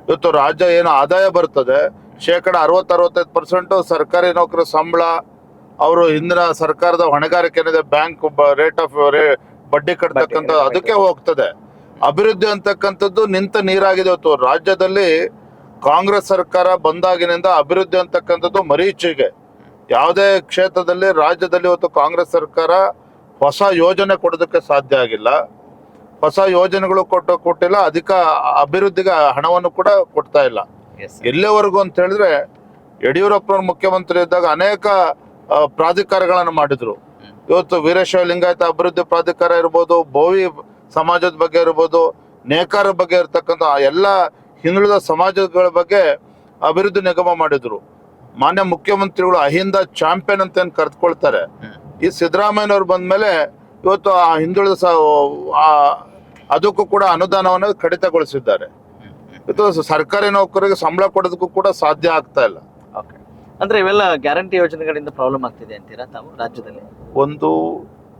ಇವತ್ತು ರಾಜ್ಯ ಏನು ಆದಾಯ ಬರ್ತದೆ 60-65% ಸರ್ಕಾರಿ ನೌಕರ ಸಂಬಳ, ಅವರು ಹಿಂದಿನ ಸರ್ಕಾರದ ಹೊಣೆಗಾರಿಕೆ ಏನಿದೆ, ಬ್ಯಾಂಕ್ ರೇಟ್ ಆಫ್ ಬಡ್ಡಿ ಕಟ್ತಕ್ಕಂಥ ಅದಕ್ಕೆ ಹೋಗ್ತದೆ. ಅಭಿವೃದ್ಧಿ ಅಂತಕ್ಕಂಥದ್ದು ನಿಂತ ನೀರಾಗಿದೆ. ಇವತ್ತು ರಾಜ್ಯದಲ್ಲಿ ಕಾಂಗ್ರೆಸ್ ಸರ್ಕಾರ ಬಂದಾಗಿನಿಂದ ಅಭಿವೃದ್ಧಿ ಅಂತಕ್ಕಂಥದ್ದು ಮರೀಚಿಗೆ. ಯಾವುದೇ ಕ್ಷೇತ್ರದಲ್ಲಿ ರಾಜ್ಯದಲ್ಲಿ ಇವತ್ತು ಕಾಂಗ್ರೆಸ್ ಸರ್ಕಾರ ಹೊಸ ಯೋಜನೆ ಕೊಡೋದಕ್ಕೆ ಸಾಧ್ಯ ಆಗಿಲ್ಲ, ಹೊಸ ಯೋಜನೆಗಳು ಕೊಟ್ಟಿಲ್ಲ, ಅಧಿಕ ಅಭಿವೃದ್ಧಿಗೆ ಹಣವನ್ನು ಕೂಡ ಕೊಡ್ತಾ ಇಲ್ಲ. ಎಲ್ಲಿವರೆಗೂ ಅಂತ ಹೇಳಿದ್ರೆ, ಯಡಿಯೂರಪ್ಪನವ್ರ ಮುಖ್ಯಮಂತ್ರಿ ಇದ್ದಾಗ ಅನೇಕ ಪ್ರಾಧಿಕಾರಗಳನ್ನು ಮಾಡಿದ್ರು. ಇವತ್ತು ವೀರಶೈವ ಲಿಂಗಾಯತ ಅಭಿವೃದ್ಧಿ ಪ್ರಾಧಿಕಾರ ಇರ್ಬೋದು, ಬೋವಿ ಸಮಾಜದ ಬಗ್ಗೆ ಇರ್ಬೋದು, ನೇಕಾರ ಬಗ್ಗೆ ಇರ್ತಕ್ಕಂಥ ಎಲ್ಲ ಹಿಂದುಳಿದ ಸಮಾಜಗಳ ಬಗ್ಗೆ ಅಭಿವೃದ್ಧಿ ನಿಗಮ ಮಾಡಿದ್ರು. ಮಾನ್ಯ ಮುಖ್ಯಮಂತ್ರಿಗಳು ಅಹಿಂದ ಚಾಂಪಿಯನ್ ಅಂತ ಏನ್ ಕರೆದುಕೊಳ್ತಾರೆ, ಈ ಸಿದ್ದರಾಮಯ್ಯನವ್ರು ಬಂದ್ಮೇಲೆ ಇವತ್ತು ಆ ಹಿಂದುಳಿದ ಅದಕ್ಕೂ ಕೂಡ ಅನುದಾನವನ್ನು ಕಡಿತಗೊಳಿಸಿದ್ದಾರೆ. ಇವತ್ತು ಸರ್ಕಾರಿ ನೌಕರಿಗೆ ಸಂಬಳ ಕೊಡೋದಕ್ಕೂ ಕೂಡ ಸಾಧ್ಯ ಆಗ್ತಾ ಇಲ್ಲ. ಅಂದ್ರೆ ಇವೆಲ್ಲ ಗ್ಯಾರಂಟಿ ಯೋಜನೆಗಳಿಂದ ಪ್ರಾಬ್ಲಮ್ ಆಗ್ತಿದೆ ಅಂತೀರಾ ತಾವು ರಾಜ್ಯದಲ್ಲಿ? ಒಂದು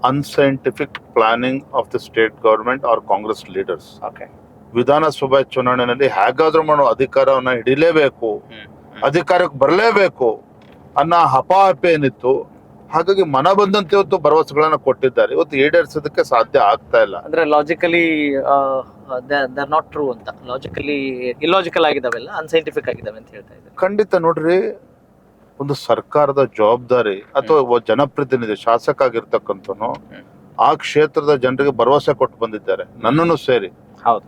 unscientific planning of the state government or Congress leaders. ವಿಧಾನಸಭಾ ಚುನಾವಣೆಯಲ್ಲಿ ಹೇಗಾದ್ರೂ ಮಾಡೋ ಅಧಿಕಾರವನ್ನ ಹಿಡಿಲೇಬೇಕು, ಅಧಿಕಾರಕ್ಕೆ ಬರಲೇಬೇಕು ಅನ್ನೋ ಹಪಾಹಪಿ ಏನಿತ್ತು, ಹಾಗಾಗಿ ಮನ ಬಂದಂತೆ ಇವತ್ತು ಭರವಸೆಗಳನ್ನ ಕೊಟ್ಟಿದ್ದಾರೆ. ಇವತ್ತು ಈಡೇರಿಸೋದಕ್ಕೆ ಸಾಧ್ಯ ಆಗ್ತಾ ಇಲ್ಲ. ಅಂದ್ರೆ ಲಾಜಿಕಲಿ ನಾಟ್ ಟ್ರೂ ಅಂತ, ಲಾಜಿಕಲಿ ಇಲಾಜಿಕಲ್ ಆಗಿದಾವೆಲ್ಲ, ಅನ್ಸೈಂಟಿಫಿಕ್ ಆಗಿದಾವೆ ಅಂತ ಹೇಳ್ತಾ ಇದ್ದಾರೆ. ಖಂಡಿತ ನೋಡ್ರಿ, ಒಂದು ಸರ್ಕಾರದ ಜವಾಬ್ದಾರಿ ಅಥವಾ ಒಬ್ಬ ಜನಪ್ರತಿನಿಧಿ ಶಾಸಕ ಆಗಿರ್ತಕ್ಕಂಥನು ಆ ಕ್ಷೇತ್ರದ ಜನರಿಗೆ ಭರವಸೆ ಕೊಟ್ಟು ಬಂದಿದ್ದಾರೆ, ನನ್ನನ್ನು ಸೇರಿ.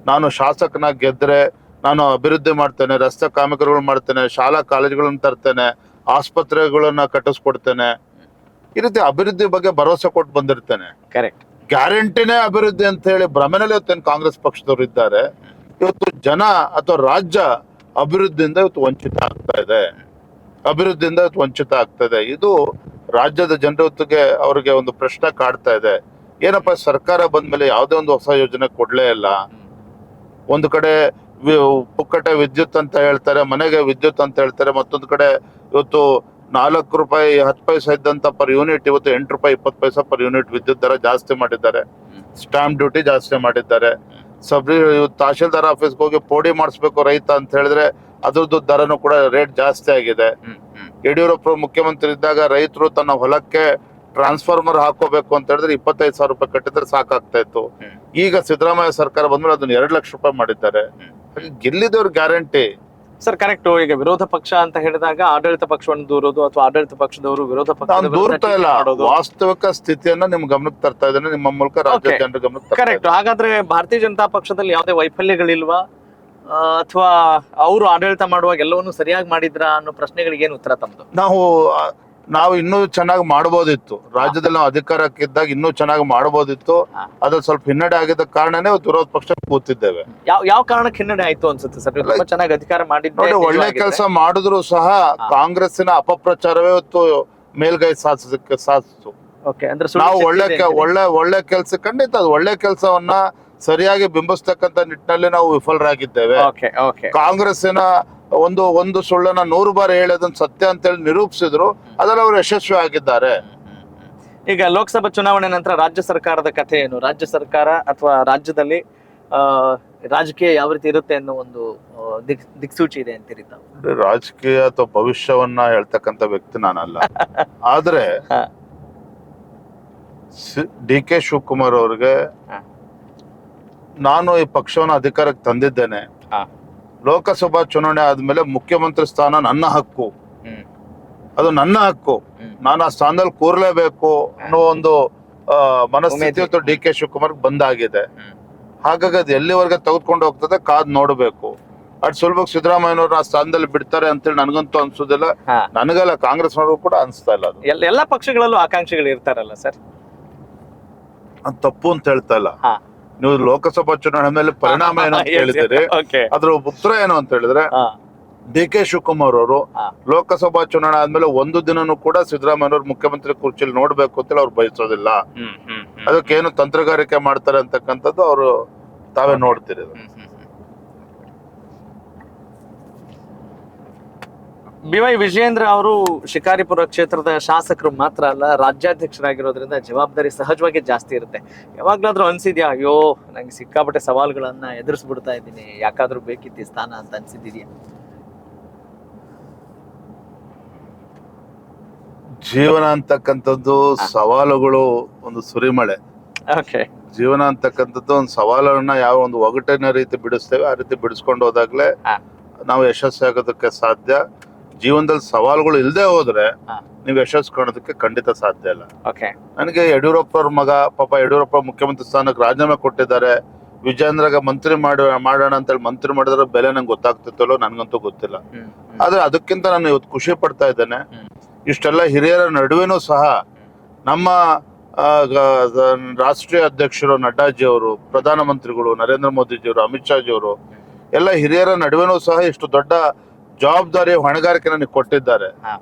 ನಾನು ಶಾಸಕನಾಗಿ ಗೆದ್ರೆ ನಾನು ಅಭಿವೃದ್ಧಿ ಮಾಡ್ತೇನೆ, ರಸ್ತೆ ಕಾಮಗಾರಿಗಳು ಮಾಡ್ತೇನೆ, ಶಾಲಾ ಕಾಲೇಜುಗಳನ್ನ ತರ್ತೇನೆ, ಆಸ್ಪತ್ರೆಗಳನ್ನ ಕಟ್ಟಿಸ್ಕೊಡ್ತೇನೆ, ಈ ರೀತಿ ಅಭಿವೃದ್ಧಿ ಬಗ್ಗೆ ಭರವಸೆ ಕೊಟ್ಟು ಬಂದಿರ್ತೇನೆ. ಕರೆಕ್ಟ್. ಗ್ಯಾರಂಟಿನೇ ಅಭಿವೃದ್ಧಿ ಅಂತ ಹೇಳಿ ಭ್ರಮೆನಲ್ಲಿ ಇವತ್ತೇನು ಕಾಂಗ್ರೆಸ್ ಪಕ್ಷದವರು ಇದ್ದಾರೆ. ಇವತ್ತು ಜನ ಅಥವಾ ರಾಜ್ಯ ಅಭಿವೃದ್ಧಿಯಿಂದ ಇವತ್ತು ವಂಚಿತ ಆಗ್ತಾ ಇದೆ. ಇದು ರಾಜ್ಯದ ಜನರಿಗೆ ಅವರಿಗೆ ಒಂದು ಪ್ರಶ್ನೆ ಕಾಡ್ತಾ ಇದೆ. ಏನಪ್ಪ, ಸರ್ಕಾರ ಬಂದ್ಮೇಲೆ ಯಾವುದೇ ಒಂದು ಹೊಸ ಯೋಜನೆ ಕೊಡ್ಲೇ ಇಲ್ಲ. ಒಂದು ಕಡೆ ಪುಕ್ಕಟೆ ವಿದ್ಯುತ್ ಅಂತ ಹೇಳ್ತಾರೆ, ಮನೆಗೆ ವಿದ್ಯುತ್ ಅಂತ ಹೇಳ್ತಾರೆ. ಮತ್ತೊಂದು ಕಡೆ ಇವತ್ತು 4 ರೂಪಾಯಿ 10 ಪೈಸೆ ಇದ್ದಂತ ಪರ್ ಯೂನಿಟ್ ಇವತ್ತು 8 ರೂಪಾಯಿ 20 ಪೈಸೆ ಪರ್ ಯೂನಿಟ್ ವಿದ್ಯುತ್ ದರ ಜಾಸ್ತಿ ಮಾಡಿದ್ದಾರೆ. ಸ್ಟಾಂಪ್ ಡ್ಯೂಟಿ ಜಾಸ್ತಿ ಮಾಡಿದ್ದಾರೆ. ತಹಶೀಲ್ದಾರ್ ಆಫೀಸ್ಗೆ ಹೋಗಿ ಪೋಡಿ ಮಾಡಿಸ್ಬೇಕು ರೈತ ಅಂತ ಹೇಳಿದ್ರೆ ಅದ್ರದ್ದು ದರನು ಕೂಡ ರೇಟ್ ಜಾಸ್ತಿ ಆಗಿದೆ. ಯಡಿಯೂರಪ್ಪ ಮುಖ್ಯಮಂತ್ರಿ ಇದ್ದಾಗ ರೈತರು ತನ್ನ ಹೊಲಕ್ಕೆ ಟ್ರಾನ್ಸ್ಫಾರ್ಮರ್ ಹಾಕೋಬೇಕು ಅಂತ ಹೇಳಿದ್ರೆ 25,000 ರೂಪಾಯಿ ಕಟ್ಟಿದ್ರೆ ಸಾಕಾಗ್ತಾ ಇತ್ತು. ಈಗ ಸಿದ್ದರಾಮಯ್ಯ ಸರ್ಕಾರ ಬಂದ್ಮೇಲೆ ಅದನ್ನ 2 ಲಕ್ಷ ರೂಪಾಯಿ ಮಾಡಿದ್ದಾರೆ. ಗೆಲ್ಲಿದವ್ರ ಗ್ಯಾರಂಟಿ ಸರ್. ಕರೆಕ್ಟ್. ಈಗ ವಿರೋಧ ಪಕ್ಷ ಅಂತ ಹೇಳಿದಾಗ ಆಡಳಿತ ಪಕ್ಷವನ್ನು ದೂರೋದು ಅಥವಾ ಆಡಳಿತ ಪಕ್ಷದವರು ವಿರೋಧ ಪಕ್ಷ ದೂರ್ತಾ ಇಲ್ಲ, ವಾಸ್ತವಿಕ ಸ್ಥಿತಿಯನ್ನ ನಿಮ್ ಗಮನಕ್ಕೆ ತರ್ತಾ ಇದ್ದೇನೆ ನಿಮ್ಮ ಮೂಲಕ, ರಾಜ್ಯ ಜನರ ಗಮನಕ್ಕೆ. ಕರೆಕ್ಟ್. ಹಾಗಾದ್ರೆ ಭಾರತೀಯ ಜನತಾ ಪಕ್ಷದಲ್ಲಿ ಯಾವುದೇ ವೈಫಲ್ಯಗಳಿಲ್ವಾ, ಅಥವಾ ಅವರು ಆಡಳಿತ ಮಾಡುವಾಗ ಎಲ್ಲವನ್ನೂ ಸರಿಯಾಗಿ ಮಾಡಿದ್ರ ಅನ್ನೋ ಪ್ರಶ್ನೆಗಳಿಗೆ ಏನು ಉತ್ತರ ತಮ್ಮದು? ನಾವು ನಾವು ಇನ್ನೂ ಚೆನ್ನಾಗಿ ಮಾಡ್ಬೋದಿತ್ತು. ರಾಜ್ಯದಲ್ಲಿ ನಾವು ಅಧಿಕಾರಕ್ಕಿದ್ದಾಗ ಇನ್ನೂ ಚೆನ್ನಾಗಿ ಮಾಡ್ಬೋದಿತ್ತು. ಅದ್ರ ಸ್ವಲ್ಪ ಹಿನ್ನಡೆ ಆಗಿದ್ದ ಕಾರಣನೇ ವಿರೋಧ ಪಕ್ಷ ಕೂತಿದ್ದೇವೆ. ಯಾವ ಕಾರಣಕ್ಕೆ ಹಿನ್ನಡೆ ಆಯ್ತು ಅನ್ಸುತ್ತೆ ಸರ್? ತುಂಬಾ ಚೆನ್ನಾಗಿ ಅಧಿಕಾರ ಮಾಡಿದ್ರೆ ನೋಡಿ, ಒಳ್ಳೆ ಕೆಲಸ ಮಾಡಿದ್ರು ಸಹ ಕಾಂಗ್ರೆಸ್ಸಿನ ಅಪಪ್ರಚಾರವೇ ಇವತ್ತು ಮೇಲ್ಗೈ ಸಾಧಿಸಿತು. ನಾವು ಒಳ್ಳೆ ಕೆಲಸ, ಖಂಡಿತ ಅದು ಒಳ್ಳೆ ಕೆಲಸವನ್ನ ಸರಿಯಾಗಿ ಬಿಂಬಿಸ್ತಕ್ಕಂತ ನಿಟ್ಟಿನಲ್ಲಿ ನಾವು ವಿಫಲರಾಗಿದ್ದೇವೆ. ಕಾಂಗ್ರೆಸ್ಸಿನ ಒಂದು ಸುಳ್ಳನ್ನ 100 ಬಾರಿ ಹೇಳೋದನ್ನ ಸತ್ಯ ಅಂತ ಹೇಳಿ ನಿರೂಪಿಸಿದ್ರು, ಅದರಲ್ಲಿ ಅವರು ಯಶಸ್ವಿ ಆಗಿದ್ದಾರೆ. ಈಗ ಲೋಕಸಭಾ ಚುನಾವಣೆ ನಂತರ ರಾಜ್ಯ ಸರ್ಕಾರದ ಕಥೆ ಏನು? ರಾಜ್ಯ ಸರ್ಕಾರ ಅಥವಾ ರಾಜ್ಯದಲ್ಲಿ ರಾಜಕೀಯ ಯಾವ ರೀತಿ ಇರುತ್ತೆ ಅನ್ನೋ ಒಂದು ದಿಕ್ಸೂಚಿ ಇದೆ ಅಂತೀರಿ ತಾವು? ರಾಜಕೀಯ ಅಥವಾ ಭವಿಷ್ಯವನ್ನ ಹೇಳ್ತಕ್ಕಂತ ವ್ಯಕ್ತಿ ನಾನಲ್ಲ. ಆದ್ರೆ DK ಶಿವಕುಮಾರ್ ಅವ್ರಿಗೆ ನಾನು ಈ ಪಕ್ಷವನ್ನು ಅಧಿಕಾರಕ್ಕೆ ತಂದಿದ್ದೇನೆ. ಲೋಕಸಭಾ ಚುನಾವಣೆ ಆದ್ಮೇಲೆ ಮುಖ್ಯಮಂತ್ರಿ ಸ್ಥಾನ ನನ್ನ ಹಕ್ಕು, ಅದು ನನ್ನ ಹಕ್ಕು, ನಾನು ಆ ಸ್ಥಾನದಲ್ಲಿ ಕೂರ್ಲೇಬೇಕು ಅನ್ನೋ ಒಂದು ಮನಸ್ಥಿತಿ ಇವತ್ತು DK ಶಿವಕುಮಾರ್ ಬಂದಾಗಿದೆ. ಹಾಗಾಗಿ ಅದು ಎಲ್ಲಿವರೆಗೆ ತೆಗೆದುಕೊಂಡು ಹೋಗ್ತದೆ ಕಾದ್ ನೋಡ್ಬೇಕು. ಅದ್ ಸುಲಭ ಸಿದ್ದರಾಮಯ್ಯನವ್ರ ಆ ಸ್ಥಾನದಲ್ಲಿ ಬಿಡ್ತಾರೆ ಅಂತೇಳಿ ನನಗಂತೂ ಅನ್ಸೋದಿಲ್ಲ, ನನಗಲ್ಲ ಕಾಂಗ್ರೆಸ್ ನವರು ಕೂಡ ಅನ್ಸ್ತಾ ಇಲ್ಲ. ಅದು ಎಲ್ಲಾ ಪಕ್ಷಗಳಲ್ಲೂ ಆಕಾಂಕ್ಷಿಗಳು ಇರ್ತಾರಲ್ಲ ಸರ್, ಅದು ತಪ್ಪು ಅಂತ ಹೇಳ್ತಾ ಇಲ್ಲ. ನೀವು ಲೋಕಸಭಾ ಚುನಾವಣೆ ಮೇಲೆ ಪರಿಣಾಮ ಏನು ಅಂತ ಹೇಳಿದಿರಿ, ಅದ್ರ ಉತ್ತರ ಏನು ಅಂತ ಹೇಳಿದ್ರೆ DK ಶಿವಕುಮಾರ್ ಅವರು ಲೋಕಸಭಾ ಚುನಾವಣೆ ಆದ್ಮೇಲೆ ಒಂದು ದಿನನೂ ಕೂಡ ಸಿದ್ದರಾಮಯ್ಯನವ್ರು ಮುಖ್ಯಮಂತ್ರಿ ಕುರ್ಚಿಲಿ ನೋಡ್ಬೇಕು ಅಂತೇಳಿ ಅವ್ರು ಬಯಸೋದಿಲ್ಲ. ಅದಕ್ಕೇನು ತಂತ್ರಗಾರಿಕೆ ಮಾಡ್ತಾರೆ ಅಂತಕ್ಕಂಥದ್ದು ಅವರು ತಾವೇ ನೋಡ್ತೀರಿ. BY ವಿಜಯೇಂದ್ರ ಅವರು ಶಿಕಾರಿಪುರ ಕ್ಷೇತ್ರದ ಶಾಸಕರು ಮಾತ್ರ ಅಲ್ಲ, ರಾಜ್ಯಾಧ್ಯಕ್ಷರಾಗಿರೋದ್ರಿಂದ ಜವಾಬ್ದಾರಿ ಸಹಜವಾಗಿ ಜಾಸ್ತಿ ಇರುತ್ತೆ. ಯಾವಾಗ್ಲಾದ್ರೂ ಅನ್ಸಿದ್ಯಾ, ಅಯ್ಯೋ ನಂಗೆ ಸಿಕ್ಕಾಪಟ್ಟೆ ಸವಾಲುಗಳನ್ನ ಎದುರಿಸ್ಬಿಡ್ತಾ ಇದ್ದೀನಿ, ಯಾಕಾದ್ರೂ ಬೇಕಿತ್ತು ಈ ಸ್ಥಾನ ಅಂತ ಅನ್ಸಿದ್ಯಾ? ಜೀವನ ಅಂತಕ್ಕಂಥದ್ದು ಸವಾಲುಗಳು ಒಂದು ಸುರಿಮಳೆ. ಜೀವನ ಅಂತಕ್ಕಂಥದ್ದು ಒಂದು ಸವಾಲನ್ನ ಯಾವ ಒಂದು ಒಗಟಿನ ರೀತಿ ಬಿಡಿಸ್ತೇವೆ ಆ ರೀತಿ ಬಿಡಿಸ್ಕೊಂಡು ಹೋದಾಗ್ಲೇ ನಾವು ಯಶಸ್ವಿ ಆಗೋದಕ್ಕೆ ಸಾಧ್ಯ. ಜೀವನದಲ್ಲಿ ಸವಾಲುಗಳು ಇಲ್ಲದೆ ಹೋದ್ರೆ ನೀವು ಯಶಸ್ಸು ಕಾಣೋದಕ್ಕೆ ಖಂಡಿತ ಸಾಧ್ಯ ಇಲ್ಲ. ನನಗೆ ಯಡಿಯೂರಪ್ಪ ಅವ್ರ ಮಗ ಪಾಪ ಯಡಿಯೂರಪ್ಪ ಮುಖ್ಯಮಂತ್ರಿ ಸ್ಥಾನಕ್ಕೆ ರಾಜೀನಾಮೆ ಕೊಟ್ಟಿದ್ದಾರೆ. ವಿಜೇಂದ್ರಗ ಮಂತ್ರಿ ಮಾಡೋಣ ಅಂತೇಳಿ ಮಂತ್ರಿ ಮಾಡಿದ್ರೆ ಬೆಲೆ ನಂಗೆ ಗೊತ್ತಾಗ್ತಿತ್ತಲ್ಲೋ ನನ್ಗಂತೂ ಗೊತ್ತಿಲ್ಲ. ಆದ್ರೆ ಅದಕ್ಕಿಂತ ನಾನು ಇವತ್ತು ಖುಷಿ ಪಡ್ತಾ ಇದ್ದೇನೆ. ಇಷ್ಟೆಲ್ಲ ಹಿರಿಯರ ನಡುವೆನೂ ಸಹ ನಮ್ಮ ರಾಷ್ಟ್ರೀಯ ಅಧ್ಯಕ್ಷರು ನಡ್ಡಾಜಿ ಅವರು, ಪ್ರಧಾನಮಂತ್ರಿಗಳು ನರೇಂದ್ರ ಮೋದಿಜಿಯವರು, ಅಮಿತ್ ಶಾಜಿ ಅವರು ಎಲ್ಲ ಹಿರಿಯರ ನಡುವೆನೂ ಸಹ ಇಷ್ಟು ದೊಡ್ಡ ಜವಾಬ್ದಾರಿ ಹೊಣೆಗಾರಿಕೆ ನನಗೆ ಕೊಟ್ಟಿದ್ದಾರೆ.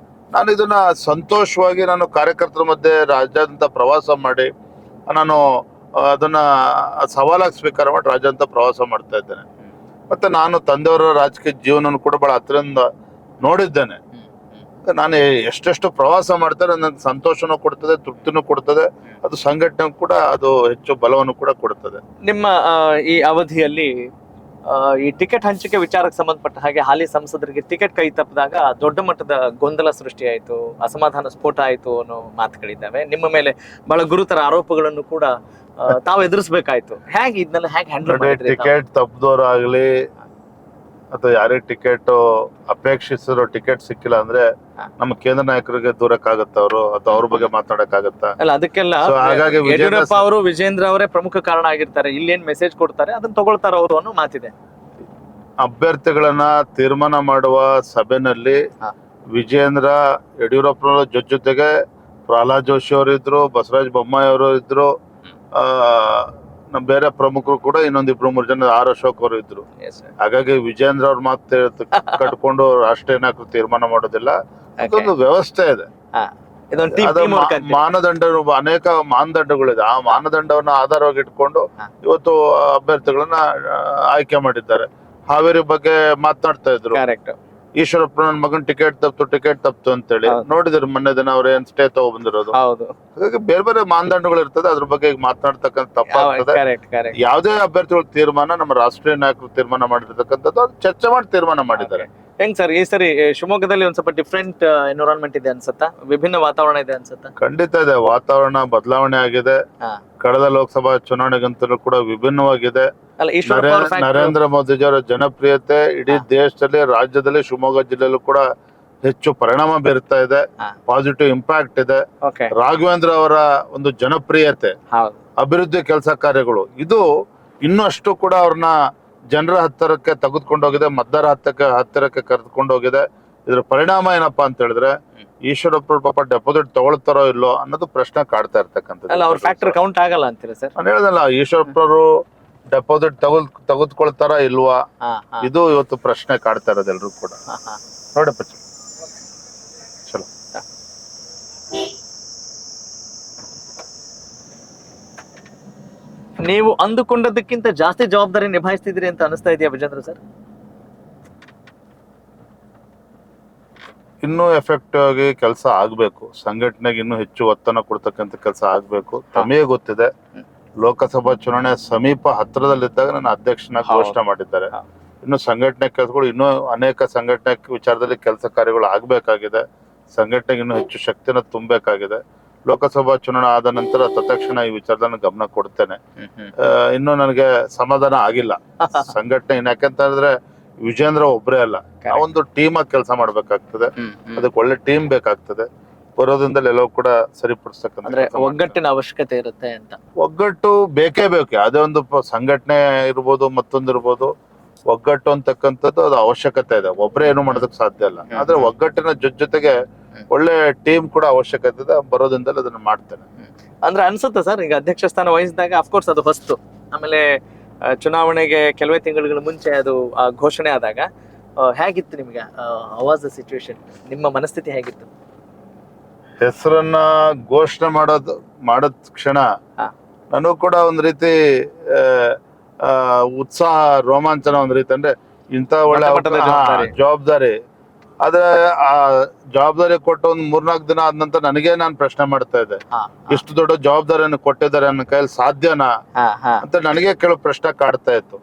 ನಾನು ಇದನ್ನ ಸಂತೋಷವಾಗಿ ನಾನು ಕಾರ್ಯಕರ್ತರ ಮಧ್ಯೆ ರಾಜ್ಯಾದ್ಯಂತ ಪ್ರವಾಸ ಮಾಡಿ ನಾನು ಅದನ್ನ ಸವಾಲಾಗಿ ಸ್ವೀಕಾರ ಮಾಡಿ ರಾಜ್ಯಾದ್ಯಂತ ಪ್ರವಾಸ ಮಾಡ್ತಾ ಇದ್ದೇನೆ. ಮತ್ತೆ ನಾನು ತಂದೆಯವರ ರಾಜಕೀಯ ಜೀವನವನ್ನು ಕೂಡ ಬಹಳ ಹತ್ತಿರದಿಂದ ನೋಡಿದ್ದೇನೆ. ನಾನು ಎಷ್ಟೆಷ್ಟು ಪ್ರವಾಸ ಮಾಡ್ತಾರೆ ನನಗೆ ಸಂತೋಷನೂ ಕೊಡ್ತದೆ, ತೃಪ್ತಿನೂ ಕೊಡ್ತದೆ. ಅದು ಸಂಘಟನೆ ಕೂಡ ಅದು ಹೆಚ್ಚು ಬಲವನ್ನು ಕೂಡ ಕೊಡ್ತದೆ. ನಿಮ್ಮ ಈ ಅವಧಿಯಲ್ಲಿ ಈ ಟಿಕೆಟ್ ಹಂಚಿಕೆ ವಿಚಾರಕ್ಕೆ ಸಂಬಂಧಪಟ್ಟ ಹಾಗೆ ಹಾಲಿ ಸಂಸದರಿಗೆ ಟಿಕೆಟ್ ಕೈ ತಪ್ಪಿದಾಗ ದೊಡ್ಡ ಮಟ್ಟದ ಗೊಂದಲ ಸೃಷ್ಟಿಯಾಯಿತು, ಅಸಮಾಧಾನ ಸ್ಫೋಟ ಆಯಿತು ಅನ್ನೋ ಮಾತುಗಳಿದ್ದಾವೆ. ನಿಮ್ಮ ಮೇಲೆ ಬಹಳ ಗುರುತರ ಆರೋಪಗಳನ್ನು ಕೂಡ ತಾವು ಎದುರಿಸಬೇಕಾಯ್ತು. ಹೇಗೆ ಇದನ್ನೆಲ್ಲ ಹೇಗೆ ಹ್ಯಾಂಡಲ್ ಮಾಡಿದ್ರಿ? ಟಿಕೆಟ್ ತಪ್ಪದವರಾಗ್ಲಿ ಅಥವಾ ಯಾರೇ ಟಿಕೆಟ್ ಅಪೇಕ್ಷಿಸಿರೋ ಟಿಕೆಟ್ ಸಿಕ್ಕಿಲ್ಲ ಅಂದ್ರೆ ನಮ್ಮ ಕೇಂದ್ರ ನಾಯಕರಿಗೆ ದೂರಕ್ಕಾಗತ್ತ ಅವರು ಅಥವಾ ಅವ್ರ ಬಗ್ಗೆ ಮಾತಾಡಕ್ಕಾಗತ್ತ? ಅಲ್ಲ, ಅದಕ್ಕೆಲ್ಲ ಹಾಗಾಗಿ ಯಡಿಯೂರಪ್ಪ ಅವರು ವಿಜೇಂದ್ರ ಅವರೇ ಪ್ರಮುಖ ಕಾರಣ ಆಗಿರ್ತಾರೆ. ಇಲ್ಲೇನ್ ಮೆಸೇಜ್ ಕೊಡ್ತಾರೆ ಅದನ್ನ ತಗೊಳ್ತಾರ ಅವರು ಅನ್ನೋ ಮಾತಿದೆ. ಅಭ್ಯರ್ಥಿಗಳನ್ನ ತೀರ್ಮಾನ ಮಾಡುವ ಸಭೆನಲ್ಲಿ ವಿಜೇಂದ್ರ ಯಡಿಯೂರಪ್ಪನವರ ಜೊತೆಗೆ ಪ್ರಹ್ಲಾದ್ ಜೋಶಿ ಅವರು ಇದ್ರು, ಬಸವರಾಜ ಬೊಮ್ಮಾಯಿ ಅವರು ಇದ್ರು, ನಮ್ಮ ಬೇರೆ ಪ್ರಮುಖರು ಕೂಡ ಇನ್ನೊಂದಿಬ್ರು 3 ಜನ, ಆರ್ ಅಶೋಕ್ ಅವರು ಇದ್ರು. ಹಾಗಾಗಿ ವಿಜೇಂದ್ರ ಅವ್ರ ಮಾತು ಕಟ್ಕೊಂಡು ರಾಷ್ಟ್ರೀಯ ನಾಯಕರು ತೀರ್ಮಾನ ಮಾಡೋದಿಲ್ಲ. ಅದೊಂದು ವ್ಯವಸ್ಥೆ ಇದೆ, ಮಾನದಂಡ, ಅನೇಕ ಮಾನದಂಡಗಳಿದೆ. ಆ ಮಾನದಂಡವನ್ನ ಆಧಾರವಾಗಿ ಇಟ್ಕೊಂಡು ಇವತ್ತು ಅಭ್ಯರ್ಥಿಗಳನ್ನ ಆಯ್ಕೆ ಮಾಡಿದ್ದಾರೆ. ಹಾವೇರಿ ಬಗ್ಗೆ ಮಾತನಾಡ್ತಾ ಇದ್ರು, ಈಶ್ವರಪ್ಪ ನನ್ನ ಮಗನ್ ಟಿಕೆಟ್ ತಪ್ತು ಅಂತೇಳಿ ನೋಡಿದ್ರು ಮೊನ್ನೆ ದಿನ ಅವ್ರ ಏನ್ ಸ್ಟೇ ತಗೋ ಬಂದಿರೋದು. ಹಾಗಾಗಿ ಬೇರೆ ಬೇರೆ ಮಾನದಂಡಗಳು ಇರ್ತದೆ, ಅದ್ರ ಬಗ್ಗೆ ಮಾತನಾಡ್ತಕ್ಕಂಥ ತಪ್ಪಾಗ್ತದೆ. ಯಾವುದೇ ಅಭ್ಯರ್ಥಿಗಳ ತೀರ್ಮಾನ ನಮ್ಮ ರಾಷ್ಟ್ರೀಯ ನಾಯಕರು ತೀರ್ಮಾನ ಮಾಡಿರ್ತಕ್ಕಂಥದ್ದು, ಅದು ಚರ್ಚೆ ಮಾಡಿ ತೀರ್ಮಾನ ಮಾಡಿದ್ದಾರೆ. ಹೆಂಗ್ ಸರ್ ಈ ಸರಿ ಶಿವಮೊಗ್ಗದಲ್ಲಿ ಒಂದ್ ಸ್ವಲ್ಪ ಡಿಫ್ರೆಂಟ್ ಎನ್ವಿರಾನ್ಮೆಂಟ್ ಇದೆ ಅನ್ಸುತ್ತಾ? ವಿಭಿನ್ನ ವಾತಾವರಣ ಇದೆ ಅನ್ಸುತ್ತಾ? ಖಂಡಿತ ಇದೆ, ವಾತಾವರಣ ಬದಲಾವಣೆ ಆಗಿದೆ. ಕಳೆದ ಲೋಕಸಭಾ ಚುನಾವಣೆಗಂತಲೂ ಕೂಡ ವಿಭಿನ್ನವಾಗಿದೆ. ನರೇಂದ್ರ ಮೋದಿಜಿಯವರ ಜನಪ್ರಿಯತೆ ಇಡೀ ದೇಶದಲ್ಲಿ, ರಾಜ್ಯದಲ್ಲಿ, ಶಿವಮೊಗ್ಗ ಜಿಲ್ಲೆಯಲ್ಲೂ ಕೂಡ ಹೆಚ್ಚು ಪರಿಣಾಮ ಬೀರ್ತಾ ಇದೆ. ಪಾಸಿಟಿವ್ ಇಂಪ್ಯಾಕ್ಟ್ ಇದೆ. ರಾಘವೇಂದ್ರ ಅವರ ಒಂದು ಜನಪ್ರಿಯತೆ, ಅಭಿವೃದ್ಧಿ ಕೆಲಸ ಕಾರ್ಯಗಳು, ಇದು ಇನ್ನಷ್ಟು ಕೂಡ ಅವ್ರನ್ನ ಜನರ ಹತ್ತಿರಕ್ಕೆ ತೆಗೆದುಕೊಂಡೋಗಿದೆ, ಮತದಾರ ಹತ್ತಿರಕ್ಕೆ ಕರೆದುಕೊಂಡು ಹೋಗಿದೆ. ಇದ್ರ ಪರಿಣಾಮ ಏನಪ್ಪಾ ಅಂತ ಹೇಳಿದ್ರೆ ಈಶ್ವರಪ್ಪ ಪಾಪ ಡೆಪಾಸಿಟ್ ತಗೊಳ್ತಾರೋ ಇಲ್ಲೋ ಅನ್ನೋದು ಪ್ರಶ್ನೆ ಕಾಡ್ತಾ ಅಲ್ಲ ಅವ್ರ ಇರ್ತಕ್ಕಂಥದ್ದು. ಫ್ಯಾಕ್ಟರ್ ಕೌಂಟ್ ಆಗಲ್ಲ ಅಂತೀರಾ ಸರ್? ನಾನು ಹೇಳ್ದಲ್ಲ, ಈಶ್ವರಪ್ಪರು ಡೆಪಾಸಿಟ್ ತೆಗೆದುಕೊಳ್ತಾರ ಇಲ್ವಾ, ಹಾ ಹಾ ಇದು ಇವತ್ತು ಪ್ರಶ್ನೆ ಕಾಡ್ತಾ ಇರೋದು ಎಲ್ರು ಕೂಡ. ಹಾ ಹಾ ನೋಡಪ್ಪ ಚಲೋ. ನೀವು ಅಂದುಕೊಂಡದಕ್ಕಿಂತ ಜಾಸ್ತಿ ಜವಾಬ್ದಾರಿ ನಿಭಾಯಿಸ್ತಿದ್ರಿ ಅಂತ ಅನಿಸ್ತಾ ಇದೆಯಾ ವಿಜೇಂದ್ರ ಸರ್? ಇನ್ನೂ ಎಫೆಕ್ಟಿವ್ ಆಗಿ ಕೆಲಸ ಆಗ್ಬೇಕು, ಸಂಘಟನೆಗೆ ಇನ್ನೂ ಹೆಚ್ಚು ಒತ್ತನ್ನು ಕೊಡ್ತಕ್ಕಂಥ ಕೆಲಸ ಆಗ್ಬೇಕು. ತಮಗೆ ಗೊತ್ತಿದೆ, ಲೋಕಸಭಾ ಚುನಾವಣೆ ಸಮೀಪ ಹತ್ರದಲ್ಲಿದ್ದಾಗ ನನ್ನ ಅಧ್ಯಕ್ಷನಾಗಿ ಘೋಷಣೆ ಮಾಡಿದ್ದಾರೆ. ಇನ್ನು ಸಂಘಟನೆ ಕೆಲಸಗಳು ಇನ್ನೂ ಅನೇಕ ಸಂಘಟನೆ ವಿಚಾರದಲ್ಲಿ ಕೆಲಸ ಕಾರ್ಯಗಳು ಆಗ್ಬೇಕಾಗಿದೆ. ಸಂಘಟನೆಗೆ ಇನ್ನೂ ಹೆಚ್ಚು ಶಕ್ತಿನ ತುಂಬಬೇಕಾಗಿದೆ. ಲೋಕಸಭಾ ಚುನಾವಣೆ ಆದ ನಂತರ ತತ್ಕ್ಷಣ ಈ ವಿಚಾರದಲ್ಲಿ ಗಮನ ಕೊಡ್ತೇನೆ. ಇನ್ನು ನನಗೆ ಸಮಾಧಾನ ಆಗಿಲ್ಲ ಸಂಘಟನೆ. ಯಾಕೆಂತ ಹೇಳಿದ್ರೆ ವಿಜೇಂದ್ರ ಒಬ್ಬರೇ ಅಲ್ಲ, ನಾವೊಂದು ಟೀಮ್ ಆಗಿ ಕೆಲಸ ಮಾಡ್ಬೇಕಾಗ್ತದೆ. ಅದಕ್ಕೆ ಒಳ್ಳೆ ಟೀಮ್ ಬೇಕಾಗ್ತದೆ. ಬರೋದ್ರಿಂದಲೇ ಎಲ್ಲವೂ ಕೂಡ ಸರಿಪಡಿಸ್ತಕ್ಕಂಥ ಒಗ್ಗಟ್ಟಿನ ಅವಶ್ಯಕತೆ ಇರುತ್ತೆ ಅಂತ. ಒಗ್ಗಟ್ಟು ಬೇಕೇ ಬೇಕು. ಯಾವುದೇ ಒಂದು ಸಂಘಟನೆ ಇರ್ಬೋದು, ಮತ್ತೊಂದು ಇರ್ಬೋದು, ಒಗ್ಗಟ್ಟು ಅಂತಕ್ಕಂಥದ್ದು ಅದು ಅವಶ್ಯಕತೆ ಇದೆ. ಒಬ್ಬರೇ ಏನು ಮಾಡೋದಕ್ಕೆ ಸಾಧ್ಯ ಇಲ್ಲ. ಆದ್ರೆ ಒಗ್ಗಟ್ಟಿನ ಜೊತೆಗೆ ಒಳ್ಳೆ ಟೀಮ್ ಕೂಡ ಅವಶ್ಯಕತೆ ಇದೆ. ಬರೋದ್ರಿಂದಲೇ ಅದನ್ನ ಮಾಡ್ತೇನೆ. ಅಂದ್ರೆ ಅನ್ಸುತ್ತೆ ಸರ್, ಈಗ ಅಧ್ಯಕ್ಷ ಸ್ಥಾನ ವಹಿಸಿದಾಗ ಅಫ್ಕೋರ್ಸ್ ಅದು ಹೊಸ್ತು, ಆಮೇಲೆ ಚುನಾವಣೆಗೆ ಕೆಲವೇ ತಿಂಗಳುಗಳ ಮುಂಚೆ ಅದು ಘೋಷಣೆ ಆದಾಗ ಹೇಗಿತ್ತು ನಿಮ್ಗೆ? ವಾಸ್ ದ ಸಿಚುವೇಶನ್, ನಿಮ್ಮ ಮನಸ್ಥಿತಿ ಹೇಗಿತ್ತು? ಹೆಸರನ್ನ ಘೋಷಣೆ ಮಾಡದ ಕ್ಷಣ ನನಗೂ ಕೂಡ ಒಂದ್ ರೀತಿ ಉತ್ಸಾಹ, ರೋಮಾಂಚನ ಒಂದ್ ರೀತಿ. ಅಂದ್ರೆ ಇಂತ ಒಳ್ಳೆ ಜವಾಬ್ದಾರಿ. ಆದ್ರೆ ಆ ಜವಾಬ್ದಾರಿ ಕೊಟ್ಟು ಒಂದ್ 3-4 ದಿನ ಆದ ನಂತರ ನಾನು ಪ್ರಶ್ನೆ ಮಾಡ್ತಾ ಇದ್ದೆ, ಇಷ್ಟು ದೊಡ್ಡ ಜವಾಬ್ದಾರಿಯನ್ನು ಕೊಟ್ಟಿದ್ದಾರೆ ನನ್ನ ಕೈಯಲ್ಲಿ ಸಾಧ್ಯನಾ ಅಂತ ನನಗೆ ಕೆಲವು ಪ್ರಶ್ನೆ ಕಾಡ್ತಾ ಇತ್ತು.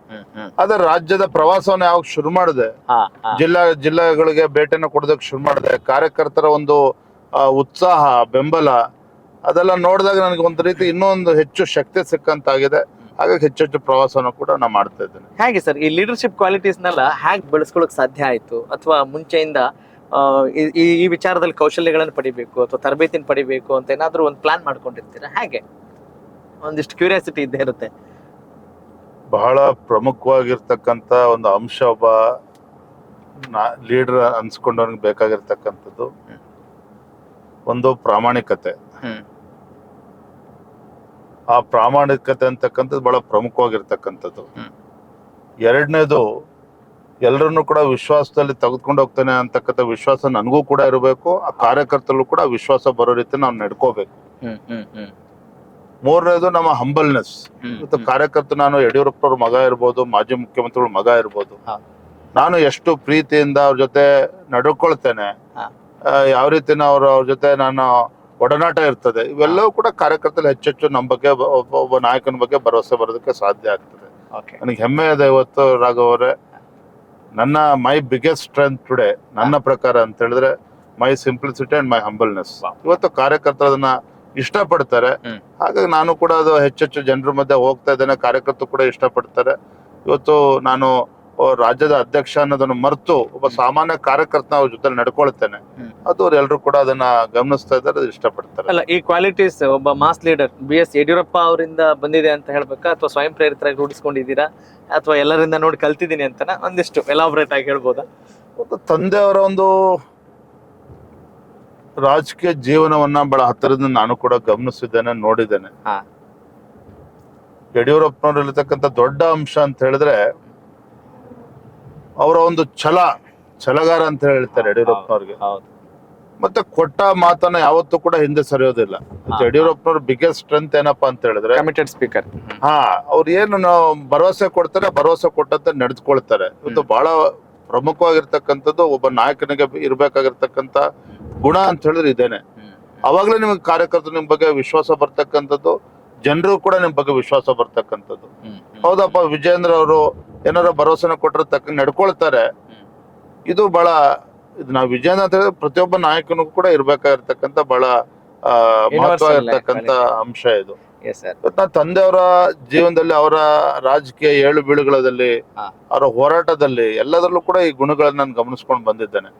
ಆದ್ರೆ ರಾಜ್ಯದ ಪ್ರವಾಸವನ್ನ ಯಾವಾಗ ಶುರು ಮಾಡಿದೆ, ಜಿಲ್ಲೆಗಳಿಗೆ ಭೇಟಿಯನ್ನು ಕೊಡೋದಕ್ಕೆ ಶುರು ಮಾಡಿದೆ, ಕಾರ್ಯಕರ್ತರ ಒಂದು ಉತ್ಸಾಹ, ಬೆಂಬಲ ಅದೆಲ್ಲ ನೋಡಿದಾಗ ನನಗೆ ಒಂದು ರೀತಿ ಇನ್ನೊಂದು ಹೆಚ್ಚು ಶಕ್ತಿ ಸಿಕ್ಕಂತಾಗಿದೆ. ಹಾಗಾಗಿ ಹೆಚ್ಚೆಚ್ಚು ಪ್ರವಾಸನ ಕೂಡ ನಾನು ಮಾಡ್ತಾ ಇದ್ದೇನೆ. ಹೇಗೆ ಸರ್ ಈ ಲೀಡರ್ಶಿಪ್ ಕ್ವಾಲಿಟೀಸ್ನೆಲ್ಲ ಹೇಗೆ ಬೆಳೆಸ್ಕೊಳ್ಳೋಕೆ ಸಾಧ್ಯ ಆಯ್ತು? ಅಥವಾ ಮುಂಚೆಯಿಂದ ಈ ವಿಚಾರದಲ್ಲಿ ಕೌಶಲ್ಯಗಳನ್ನು ಪಡಿಬೇಕು ಅಥವಾ ತರಬೇತಿನ ಪಡಿಬೇಕು ಅಂತ ಏನಾದ್ರೂ ಒಂದು ಪ್ಲಾನ್ ಮಾಡ್ಕೊಂಡಿರ್ತೀರಾ? ಹೇಗೆ? ಒಂದಿಷ್ಟು ಕ್ಯೂರಿಯಾಸಿಟಿ ಇದ್ದೇ ಇರುತ್ತೆ. ಬಹಳ ಪ್ರಮುಖವಾಗಿರ್ತಕ್ಕಂಥ ಒಂದು ಅಂಶ ಒಬ್ಬ ಲೀಡರ್ ಅನ್ಸ್ಕೊಂಡವ್ನಿಗೆ ಬೇಕಾಗಿರ್ತಕ್ಕಂಥದ್ದು ಒಂದು ಪ್ರಾಮಾಣಿಕತೆ. ಆ ಪ್ರಾಮಾಣಿಕತೆ ಅಂತಕ್ಕಂಥದ್ದು ಬಹಳ ಪ್ರಮುಖವಾಗಿರ್ತಕ್ಕಂಥದ್ದು. ಎರಡನೇದು, ಎಲ್ಲರನ್ನು ಕೂಡ ವಿಶ್ವಾಸದಲ್ಲಿ ತೆಗೆದುಕೊಂಡು ಹೋಗ್ತಾನೆ ಅಂತಕ್ಕಂಥ ವಿಶ್ವಾಸ ನನಗೂ ಕೂಡ ಇರಬೇಕು. ಆ ಕಾರ್ಯಕರ್ತರು ಕೂಡ ವಿಶ್ವಾಸ ಬರೋ ರೀತಿ ನಾವು ನಡ್ಕೋಬೇಕು. ಮೂರನೇದು ನಮ್ಮ ಹಂಬಲ್ನೆಸ್. ಇವತ್ತು ಕಾರ್ಯಕರ್ತ, ನಾನು ಯಡಿಯೂರಪ್ಪವ್ರ ಮಗ ಇರ್ಬೋದು, ಮಾಜಿ ಮುಖ್ಯಮಂತ್ರಿಗಳ ಮಗ ಇರ್ಬೋದು, ನಾನು ಎಷ್ಟು ಪ್ರೀತಿಯಿಂದ ಅವ್ರ ಜೊತೆ ನಡ್ಕೊಳ್ತೇನೆ, ಯಾವ ರೀತಿನ ಅವ್ರ ಜೊತೆ ನಾನು ಒಡನಾಟ ಇರ್ತದೆ, ಇವೆಲ್ಲವೂ ಕೂಡ ಕಾರ್ಯಕರ್ತರಲ್ಲಿ ಹೆಚ್ಚೆಚ್ಚು ನಮ್ಮ ಬಗ್ಗೆ, ಒಬ್ಬ ನಾಯಕನ ಬಗ್ಗೆ ಭರವಸೆ ಬರೋದಕ್ಕೆ ಸಾಧ್ಯ ಆಗ್ತದೆ. ನನಗೆ ಹೆಮ್ಮೆ ಇದೆ ಇವತ್ತು ರಾಘವ್ ಅವರೇ, ನನ್ನ ಮೈ ಬಿಗ್ಗೆಸ್ಟ್ ಸ್ಟ್ರೆಂತ್ ಟುಡೇ ನನ್ನ ಪ್ರಕಾರ ಅಂತ ಹೇಳಿದ್ರೆ ಮೈ ಸಿಂಪ್ಲಿಸಿಟಿ ಅಂಡ್ ಮೈ ಹಂಬಲ್ನೆಸ್. ಇವತ್ತು ಕಾರ್ಯಕರ್ತರು ಅದನ್ನ ಇಷ್ಟಪಡ್ತಾರೆ. ಹಾಗಾಗಿ ನಾನು ಕೂಡ ಅದು ಹೆಚ್ಚೆಚ್ಚು ಜನರ ಮಧ್ಯೆ ಹೋಗ್ತಾ ಇದ್ದೇನೆ. ಕಾರ್ಯಕರ್ತರು ಕೂಡ ಇಷ್ಟಪಡ್ತಾರೆ. ಇವತ್ತು ನಾನು ರಾಜ್ಯದ ಅಧ್ಯಕ್ಷ ಅನ್ನೋದನ್ನು ಮರೆತು ಒಬ್ಬ ಸಾಮಾನ್ಯ ಕಾರ್ಯಕರ್ತ ಅವ್ರ ಜೊತೆ ನಡ್ಕೊಳ್ತೇನೆ. ಅದು ಎಲ್ಲರೂ ಕೂಡ ಅದನ್ನ ಗಮನಿಸ್ತಾ ಇದ್ದಾರೆ, ಇಷ್ಟಪಡ್ತಾರೆ. ಅಲ್ಲ, ಈ ಕ್ವಾಲಿಟೀಸ್ ಒಬ್ಬ ಮಾಸ್ ಲೀಡರ್ BS ಯಡಿಯೂರಪ್ಪ ಅವರಿಂದ ಬಂದಿದೆ ಅಂತ ಹೇಳ್ಬೇಕಾ, ಅಥವಾ ಸ್ವಯಂ ಪ್ರೇರಿತರಾಗಿ ರೂಢಿಸ್ಕೊಂಡಿದ್ದೀರಾ, ಅಥವಾ ಎಲ್ಲರಿಂದ ನೋಡಿ ಕಲ್ತಿದ್ದೀನಿ ಅಂತ ಒಂದಿಷ್ಟು ಎಲಾಬ್ರೇಟ್ ಆಗಿ ಹೇಳ್ಬೋದಾ? ತಂದೆಯವರ ಒಂದು ರಾಜಕೀಯ ಜೀವನವನ್ನ ಬಹಳ ಹತ್ತಿರದಿಂದ ನಾನು ಕೂಡ ಗಮನಿಸಿದ್ದೇನೆ, ನೋಡಿದ್ದೇನೆ. ಯಡಿಯೂರಪ್ಪನವ್ರಲ್ಲಿರ್ತಕ್ಕಂಥ ದೊಡ್ಡ ಅಂಶ ಅಂತ ಹೇಳಿದ್ರೆ ಅವರ ಒಂದು ಛಲಗಾರ ಅಂತ ಹೇಳ್ತಾರೆ ಯಡಿಯೂರಪ್ಪನವ್ರಿಗೆ. ಮತ್ತೆ ಕೊಟ್ಟ ಮಾತನ್ನ ಯಾವತ್ತೂ ಕೂಡ ಹಿಂದೆ ಸರಿಯೋದಿಲ್ಲ. ಯಡಿಯೂರಪ್ಪನವ್ರ ಬಿಗ್ಗೆಸ್ಟ್ ಸ್ಟ್ರೆಂತ್ ಏನಪ್ಪಾ ಅಂತ ಹೇಳಿದ್ರೆ ಕಮಿಟೆಡ್ ಸ್ಪೀಕರ್. ಅವ್ರು ಏನು ಭರವಸೆ ಕೊಡ್ತಾರೆ, ಭರವಸೆ ಕೊಟ್ಟಂತೆ ನಡೆದುಕೊಳ್ತಾರೆ. ಇವತ್ತು ಬಹಳ ಪ್ರಮುಖವಾಗಿರ್ತಕ್ಕಂಥದ್ದು ಒಬ್ಬ ನಾಯಕನಿಗೆ ಇರ್ಬೇಕಾಗಿರ್ತಕ್ಕಂಥ ಗುಣ ಅಂತ ಹೇಳಿದ್ರೆ ಇದೇನೆ. ಅವಾಗ್ಲೇ ನಿಮಗೆ ಕಾರ್ಯಕರ್ತರು ನಿಮ್ ಬಗ್ಗೆ ವಿಶ್ವಾಸ ಬರ್ತಕ್ಕಂಥದ್ದು, ಜನರು ಕೂಡ ನಿಮ್ ಬಗ್ಗೆ ವಿಶ್ವಾಸ ಬರ್ತಕ್ಕಂಥದ್ದು. ಹೌದಪ್ಪ, ವಿಜೇಂದ್ರ ಅವರು ಏನಾರ ಭರವಸೆನ ಕೊಟ್ಟರೆ ತಕ್ಕ ನಡ್ಕೊಳ್ತಾರೆ. ಇದು ಬಹಳ, ಇದು ನಾವು ವಿಜೇಂದ್ರ ಅಂತ ಹೇಳಿದ್ರೆ ಪ್ರತಿಯೊಬ್ಬ ನಾಯಕನಿಗೂ ಕೂಡ ಇರ್ಬೇಕಾಗಿರ್ತಕ್ಕಂಥ ಬಹಳ ಮಹತ್ವವಾಗಿರ್ತಕ್ಕಂಥ ಅಂಶ ಇದು. ನನ್ನ ತಂದೆಯವರ ಜೀವನದಲ್ಲಿ, ಅವರ ರಾಜಕೀಯ ಏಳು ಬೀಳುಗಳಲ್ಲಿ, ಅವರ ಹೋರಾಟದಲ್ಲಿ ಎಲ್ಲದರಲ್ಲೂ ಕೂಡ ಈ ಗುಣಗಳನ್ನ ನಾನು ಗಮನಿಸ್ಕೊಂಡು ಬಂದಿದ್ದೇನೆ.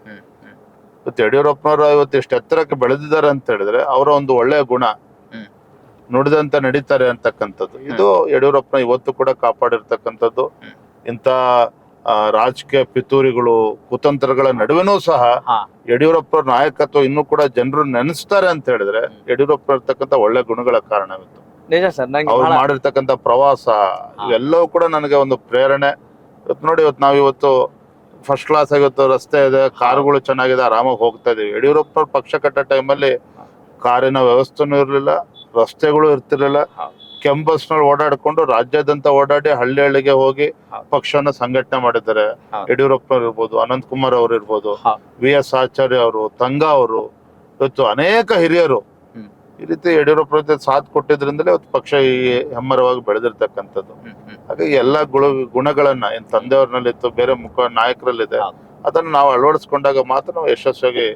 ಇವತ್ತು ಯಡಿಯೂರಪ್ಪನವರು ಇವತ್ತು ಎಷ್ಟು ಎತ್ತರಕ್ಕೆ ಬೆಳೆದಿದ್ದಾರೆ ಅಂತ ಹೇಳಿದ್ರೆ ಅವರ ಒಂದು ಒಳ್ಳೆಯ ಗುಣ, ನುಡಿದಂತೆ ನಡೀತಾರೆ ಅಂತಕ್ಕಂಥದ್ದು, ಇದು ಯಡಿಯೂರಪ್ಪನ ಇವತ್ತು ಕೂಡ ಕಾಪಾಡಿರ್ತಕ್ಕಂಥದ್ದು. ಇಂಥ ರಾಜಕೀಯ ಪಿತೂರಿಗಳು ಕುತಂತ್ರಗಳ ನಡುವೆನೂ ಸಹ ಹಾ ಯಡಿಯೂರಪ್ಪ ನಾಯಕತ್ವ ಇನ್ನೂ ಕೂಡ ಜನರು ನೆನೆಸ್ತಾರೆ ಅಂತ ಹೇಳಿದ್ರೆ ಯಡಿಯೂರಪ್ಪ ಇರ್ತಕ್ಕಂಥ ಒಳ್ಳೆ ಗುಣಗಳ ಕಾರಣವಿತ್ತು. ನಿಜ ಸರ್. ನಂಗೆ ಅವ್ರು ಬಹಳ ಮಾಡಿರ್ತಕ್ಕಂಥ ಪ್ರವಾಸ ಇವೆಲ್ಲವೂ ಕೂಡ ನನಗೆ ಒಂದು ಪ್ರೇರಣೆ. ಇವತ್ತು ನೋಡಿ, ಇವತ್ತು ನಾವಿವತ್ತು ಫಸ್ಟ್ ಕ್ಲಾಸ್ ಆಗಿತ್ತು, ರಸ್ತೆ ಇದೆ, ಕಾರುಗಳು ಚೆನ್ನಾಗಿದೆ, ಆರಾಮಾಗಿ ಹೋಗ್ತಾ ಇದೀವಿ. ಯಡಿಯೂರಪ್ಪ ಪಕ್ಷ ಕಟ್ಟ ಟೈಮಲ್ಲಿ ಕಾರಿನ ವ್ಯವಸ್ಥೆನೂ ಇರಲಿಲ್ಲ, ರಸ್ತೆಗಳು ಇರ್ತಿರ್ಲಿಲ್ಲ. ಕೆಂಬಸ್ ನಲ್ಲಿ ಓಡಾಡ್ಕೊಂಡು ರಾಜ್ಯಾದ್ಯಂತ ಓಡಾಡಿ ಹಳ್ಳಿ ಹಳ್ಳಿಗೆ ಹೋಗಿ ಪಕ್ಷನ ಸಂಘಟನೆ ಮಾಡಿದ್ದಾರೆ. ಯಡಿಯೂರಪ್ಪ ಇರ್ಬೋದು, ಅನಂತ್ ಕುಮಾರ್ ಅವರು ಇರ್ಬೋದು, VS ಆಚಾರ್ಯ ಅವರು, ತಂಗಾ ಅವರು, ಇವತ್ತು ಅನೇಕ ಹಿರಿಯರು ಈ ರೀತಿ ಯಡಿಯೂರಪ್ಪ ಸಾಥ್ ಕೊಟ್ಟಿದ್ರಿಂದಲೇ ಇವತ್ತು ಪಕ್ಷ ಈ ಹೆಮ್ಮರವಾಗಿ ಬೆಳೆದಿರ್ತಕ್ಕಂಥದ್ದು. ಹಾಗಾಗಿ ಎಲ್ಲಾ ಗುಣಗಳನ್ನ ಏನ್ ತಂದೆಯವ್ರನಲ್ಲಿತ್ತು, ಬೇರೆ ನಾಯಕರಲ್ಲಿದೆ, ಅದನ್ನ ನಾವು ಅಳವಡಿಸ್ಕೊಂಡಾಗ ಮಾತ್ರ ನಾವು ಯಶಸ್ವಿಯಾಗಿ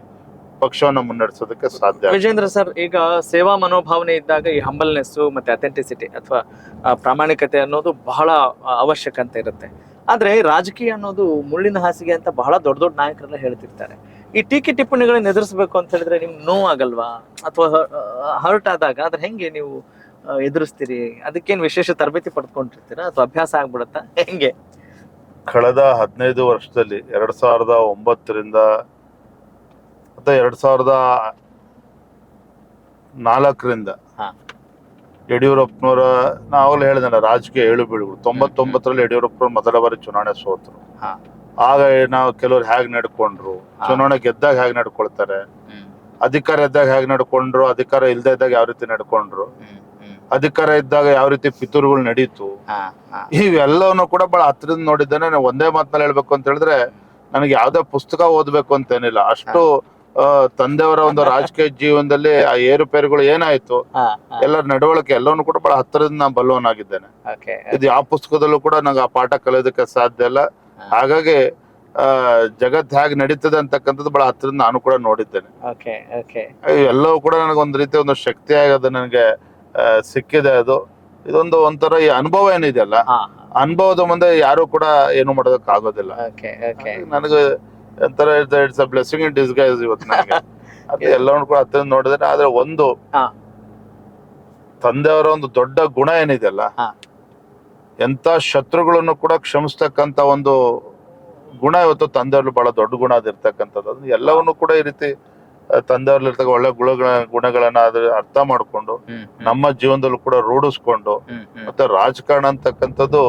ಪಕ್ಷವನ್ನ ಮುನ್ನಡೆಸೋದಕ್ಕೆ ಸಾಧ್ಯ. ವಿಜೇಂದ್ರ ಸರ್, ಈಗ ಸೇವಾ ಮನೋಭಾವನೆ ಇದ್ದಾಗ ಈ ಹಂಬಲ್ನೆಸ್ ಮತ್ತೆ ಅಥೆಂಟಿಸಿಟಿ ಅಥವಾ ಪ್ರಾಮಾಣಿಕತೆ ಅನ್ನೋದು ಬಹಳ ಅವಶ್ಯಕ ಅಂತ ಇರುತ್ತೆ. ಆದ್ರೆ ರಾಜಕೀಯ ಅನ್ನೋದು ಮುಳ್ಳಿನ ಹಾಸಿಗೆ ಅಂತ ಬಹಳ ದೊಡ್ಡ ದೊಡ್ಡ ನಾಯಕರೆಲ್ಲ ಹೇಳ್ತಿರ್ತಾರೆ. ಈ ಟೀಕೆ ಟಿಪ್ಪಣಿಗಳನ್ನ ಎದುರಿಸಬೇಕು ಅಂತ ಹೇಳಿದ್ರೆ ನಿಮ್ಗೆ ನೋವಾಗಲ್ವಾ? ಅಥವಾ ಹರ್ಟ್ ಆದಾಗ ಅದ್ರ ಹೆಂಗೆ ನೀವು ಎದುರಿಸ್ತೀರಿ? ಅದಕ್ಕೇನು ವಿಶೇಷ ತರಬೇತಿ ಪಡ್ಕೊಂಡಿರ್ತೀರಾ ಅಥವಾ ಅಭ್ಯಾಸ ಆಗ್ಬಿಡತ್ತಾ, ಹೆಂಗೆ? ಕಳೆದ 15 ವರ್ಷದಲ್ಲಿ 2009ರಿಂದ ಮತ್ತೆ 2004ರಿಂದ ಯಡಿಯೂರಪ್ಪನವರ, ನಾವಾಗಲೇ ಹೇಳಿದ್ನಲ್ಲ, ರಾಜಕೀಯ ಏಳು ಬೀಳುಗಳು. 99ರಲ್ಲಿ ಯಡಿಯೂರಪ್ಪನವ್ರು ಮೊದಲ ಬಾರಿ ಚುನಾವಣೆ ಸೋತರು. ಆಗ ನಾವು ಕೆಲವ್ರು ಹೇಗ್ ನಡ್ಕೊಂಡ್ರು, ಚುನಾವಣೆ ಗೆದ್ದಾಗ ಹೇಗ್ ನಡ್ಕೊಳ್ತಾರೆ, ಅಧಿಕಾರ ಇದ್ದಾಗ ಹೇಗ್ ನಡ್ಕೊಂಡ್ರು, ಅಧಿಕಾರ ಇಲ್ದೇ ಇದ್ದಾಗ ಯಾವ ರೀತಿ ನಡ್ಕೊಂಡ್ರು, ಅಧಿಕಾರ ಇದ್ದಾಗ ಯಾವ ರೀತಿ ಪಿತೂರುಗಳು ನಡೀತು, ಇವೆಲ್ಲವನ್ನು ಕೂಡ ಬಹಳ ಹತ್ರದಿಂದ ನೋಡಿದ್ದೇನೆ. ನಾನು ಒಂದೇ ಮಾತಲ್ಲಿ ಹೇಳ್ಬೇಕು ಅಂತ ಹೇಳಿದ್ರೆ, ನನಗೆ ಯಾವ್ದೇ ಪುಸ್ತಕ ಓದ್ಬೇಕು ಅಂತೇನಿಲ್ಲ. ಅಷ್ಟು ತಂದೆಯವರ ಒಂದು ರಾಜಕೀಯ ಜೀವನದಲ್ಲಿ ಆ ಏರುಪೇರುಗಳು ಏನಾಯ್ತು, ಎಲ್ಲರ ನಡವಳಿಕೆ ಎಲ್ಲವನ್ನು ಕೂಡ ಬಹಳ ಹತ್ತಿರದಿಂದ ನಾನು ಬಲ್ಲವನಾಗಿದ್ದೇನೆ. ಇದು ಯಾವ ಪುಸ್ತಕದಲ್ಲೂ ಕೂಡ ನಂಗೆ ಆ ಪಾಠ ಕಲಿಯೋದಕ್ಕೆ ಸಾಧ್ಯ ಇಲ್ಲ. ಹಾಗಾಗಿ ಜಗತ್ ಹೇಗ್ ನಡೀತದೆ ಅಂತಕ್ಕಂಥದ್ದು ಬಹಳ ಹತ್ತಿರದಿಂದ ನಾನು ಕೂಡ ನೋಡಿದ್ದೇನೆ. ಎಲ್ಲವೂ ಕೂಡ ನನಗೆ ಒಂದು ರೀತಿ ಒಂದು ಶಕ್ತಿಯಾಗಿ ಅದು ನನಗೆ ಸಿಕ್ಕಿದೆ. ಇದೊಂದು ಒಂಥರ ಈ ಅನುಭವ ಏನಿದೆಯಲ್ಲ, ಅನುಭವದ ಮುಂದೆ ಯಾರು ಕೂಡ ಏನು ಮಾಡೋದಕ್ಕೆ ಆಗೋದಿಲ್ಲ. ನನಗೆ ಒಂಥರ it's a blessing in disguise ಇವತ್ತು ನನಗೆ. ಅದು ಎಲ್ಲವನ್ನು ಕೂಡ ಹತ್ತಿರ ನೋಡಿದ್ರೆ, ಆದ್ರೆ ಒಂದು ತಂದೆಯವರ ಒಂದು ದೊಡ್ಡ ಗುಣ ಏನಿದೆಯಲ್ಲ, ಎಂತ ಶತ್ರುಗಳನ್ನು ಕೂಡ ಕ್ಷಮಿಸ್ತಕ್ಕಂತ ಒಂದು ಗುಣ ಇವತ್ತು ತಂದೆಯವ್ರಲ್ಲಿ ಬಹಳ ದೊಡ್ಡ ಗುಣ ಅದಿರ್ತಕ್ಕಂಥದ್ದು. ಅದು ಎಲ್ಲವನ್ನು ಕೂಡ ಈ ರೀತಿ ತಂದೆಯವ್ರಲ್ಲಿರ್ತಕ್ಕ ಒಳ್ಳೆ ಗುಣಗಳನ್ನ ಅರ್ಥ ಮಾಡ್ಕೊಂಡು ನಮ್ಮ ಜೀವನದಲ್ಲೂ ಕೂಡ ರೂಢಿಸ್ಕೊಂಡು, ಮತ್ತೆ ರಾಜಕಾರಣ ಅಂತಕ್ಕಂಥದ್ದು